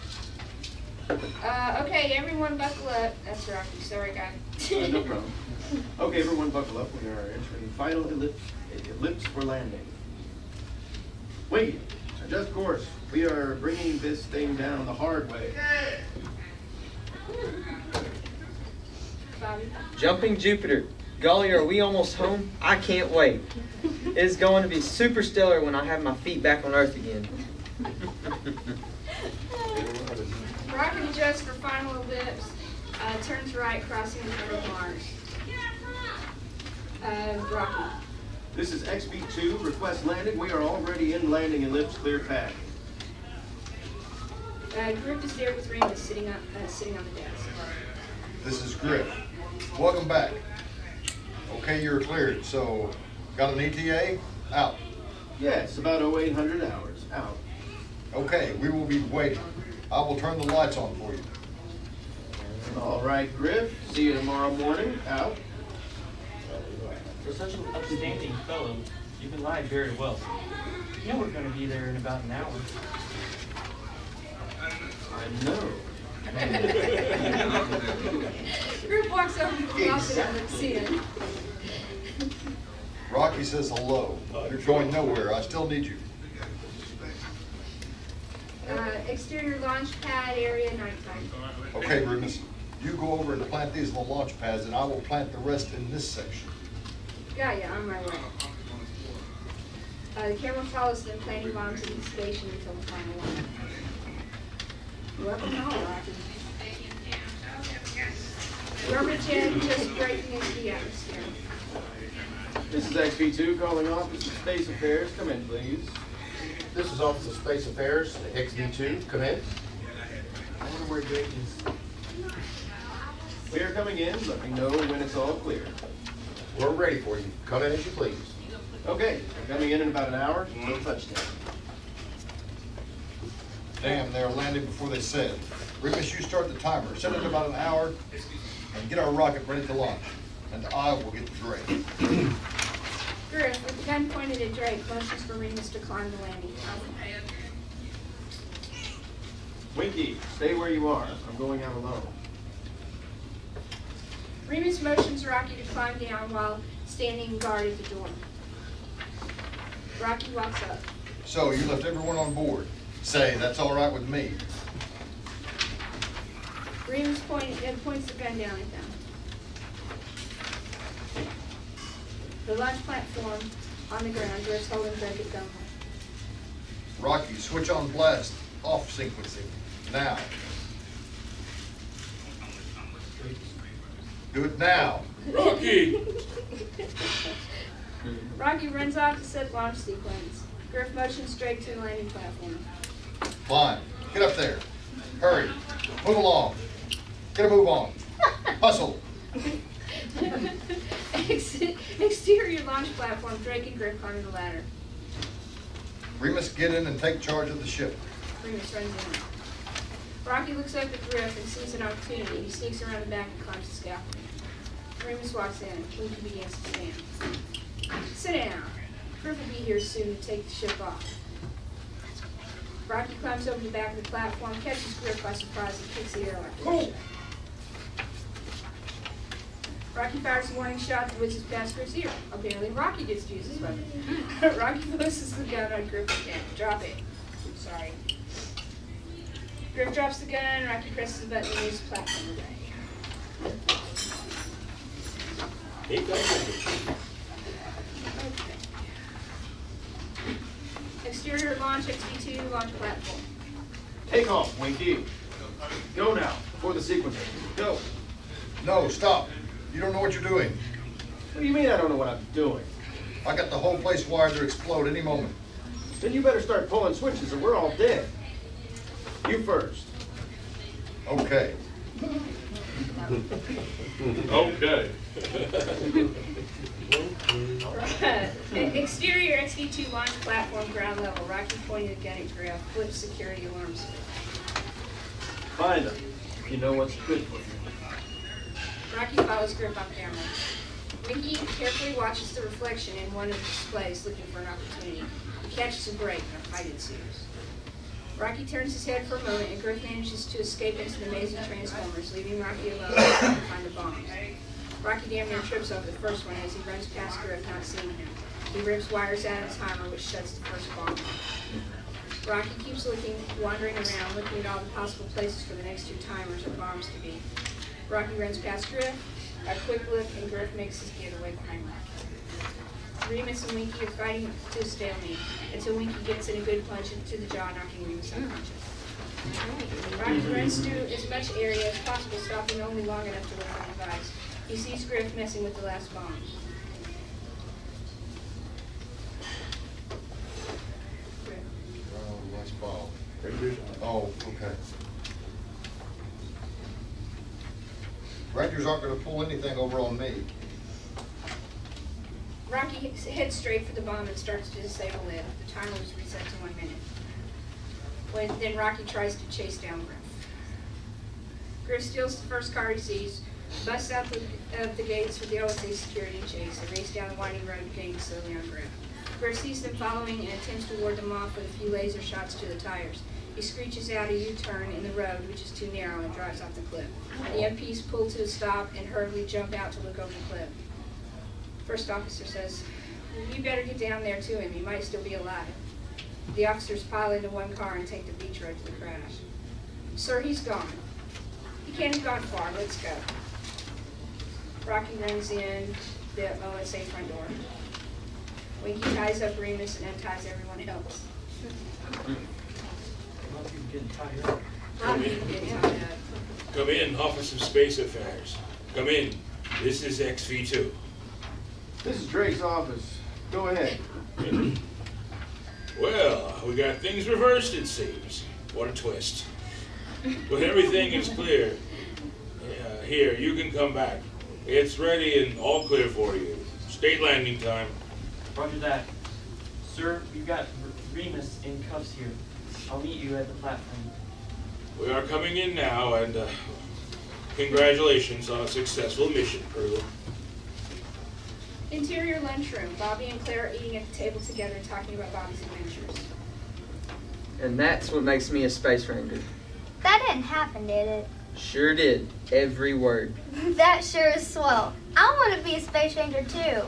Okay, everyone buckle up. That's Rocky. Sorry, guy. No problem. Okay, everyone buckle up. We are entering final ellipse for landing. Wait, adjust course. We are bringing this thing down the hard way. Bobby. Jumping Jupiter. Golly, are we almost home? I can't wait. It's going to be super stellar when I have my feet back on Earth again. Rocket adjusts for final ellipse. Turns right, crossing the middle of Mars. Rocky. This is XB2. Request landing. We are already in landing ellipse clear path. Griff is there with Remus sitting on the desk. This is Griff. Welcome back. Okay, you're cleared, so got an ETA? Out. Yes, about 0800 hours, out. Okay, we will be waiting. I will turn the lights on for you. All right, Griff, see you tomorrow morning, out. For such an upstanding fellow, you can lie very well. You know we're gonna be there in about an hour. I know. Griff walks over to the closet and looks in. Rocky says hello. You're going nowhere. I still need you. Exterior launch pad area, nighttime. Okay, Remus, you go over and plant these in the launch pads, and I will plant the rest in this section. Got ya, on my way. The camera follows them planting bombs in the station until the final one. Welcome home, Rocky. Rubber jet just breaking into the atmosphere. This is XV2 calling Office of Space Affairs. Come in, please. This is Office of Space Affairs, XV2, come in. I wonder where Drake is. We are coming in. Let me know when it's all clear. We're ready for you. Come in as you please. Okay, we're coming in about an hour. No touchdown. Damn, they're landing before they said. Remus, you start the timer. Set it about an hour, and get our rocket ready to launch. And I will get Drake. Griff, with the gun pointed at Drake, motions for Remus to climb the landing. Winky, stay where you are. I'm going out alone. Remus motions Rocky to climb down while standing guard at the door. Rocky walks up. So, you left everyone on board. Say, that's all right with me. Remus points the gun down at them. The launch platform on the ground, Griff's holding Drake at gunpoint. Rocky, switch on blast. Off sequencing. Now. Do it now. Rocky! Rocky runs off to set launch sequence. Griff motions straight to the landing platform. Climb. Get up there. Hurry. Move along. Get a move on. Hustle. Exterior launch platform, Drake and Griff climb the ladder. Remus, get in and take charge of the ship. Remus runs in. Rocky looks up at Griff and sees an opportunity. He sneaks around the back and climbs the scaffolding. Remus walks in. Winky begins to stand. Sit down. Griff will be here soon to take the ship off. Rocky climbs over the back of the platform, catches Griff by surprise, and kicks the air like a ricochet. Rocky fires a warning shot that whizzes past Griff's ear. Apparently, Rocky gets to use his weapon. Rocky places the gun on Griff's head. Drop it. Oops, sorry. Griff drops the gun. Rocky presses the button and moves the platform away. Okay. Exterior launch XV2 launch platform. Take off, Winky. Go now, before the sequence. Go. No, stop. You don't know what you're doing. What do you mean I don't know what I'm doing? I got the whole place wired to explode any moment. Then you better start pulling switches or we're all dead. You first. Okay. Okay. Exterior XV2 launch platform, ground level. Rocky pointing the gun at Griff. Flip security alarm switch. Find them. You know what's good for you. Rocky follows Griff on camera. Winky carefully watches the reflection in one of the displays, looking for an opportunity. He catches a break and a fight ensues. Rocky turns his head for a moment, and Griff manages to escape into the maze of transformers, leaving Rocky alone to find the bombs. Rocky damn near trips over the first one as he runs past Griff, not seeing him. He rips wires out of the timer, which shuts the first bomb off. Rocky keeps looking, wandering around, looking at all the possible places for the next two timers or bombs to be. Rocky runs past Griff, a quick look, and Griff makes his getaway behind Rocky. Remus and Winky are fighting to a stalemate until Winky gets in a good punch to the jaw, knocking Remus unconscious. Rocky runs through as much area as possible, stopping only long enough to look on the device. He sees Griff messing with the last bomb. Oh, nice ball. Ready division. Oh, okay. Rangers aren't gonna pull anything over on me. Rocky heads straight for the bomb and starts to disable it. The timer was reset to 1 minute. Then Rocky tries to chase down Griff. Griff steals the first car he sees, busts out of the gates with the OSA security chase. They race down the winding road, gaining slowly on Griff. Griff sees them following and attempts to ward them off with a few laser shots to the tires. He screeches out a U-turn in the road, which is too narrow, and drives off the cliff. The MPs pull to a stop and hurriedly jump out to look over the cliff. First officer says, "You better get down there to him. He might still be alive." The officers pile into one car and take the beach road to the crash. "Sir, he's gone." "He can't have gone far. Let's go." Rocky runs in the OSA front door. Winky ties up Remus and unties everyone else. Rocky gets tied up. Come in, Office of Space Affairs. Come in. This is XV2. This is Drake's office. Go ahead. Well, we got things reversed, it seems. What a twist. When everything is clear, here, you can come back. It's ready and all clear for you. State landing time. Roger that. Sir, we've got Remus in cuffs here. I'll meet you at the platform. We are coming in now, and congratulations on a successful mission, crew. Interior lunchroom. Bobby and Claire are eating at the table together talking about Bobby's adventures. And that's what makes me a space ranger. That didn't happen, did it? Sure did. Every word. That sure is swell. I want to be a space ranger too.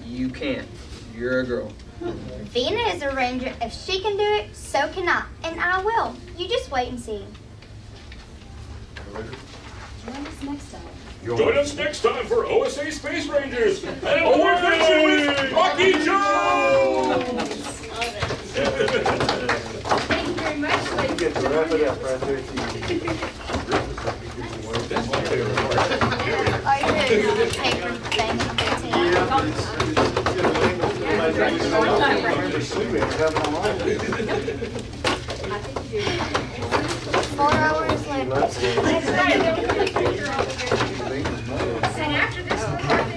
You can't. You're a girl. Vina is a ranger. If she can do it, so can I. And I will. You just wait and see. Join us next time. Join us next time for OSA Space Rangers and more adventure with Rocky Jones! Thank you very much, ladies. Get to wrap it up right there. Are you ready to take the thing? I think you do. 4 hours later. And after this, we're having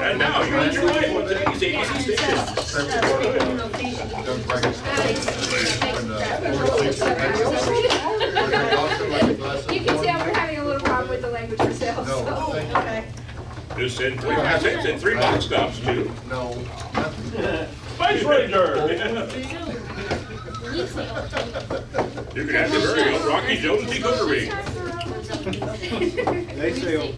And now, you're on your way with today's ABC station. You can tell we're having a little problem with the language ourselves. No, thank you. Okay. Just send 3 passengers and 3 box stops, too. No. Space Ranger! You can have the very own Rocky Jones decoder ring. They say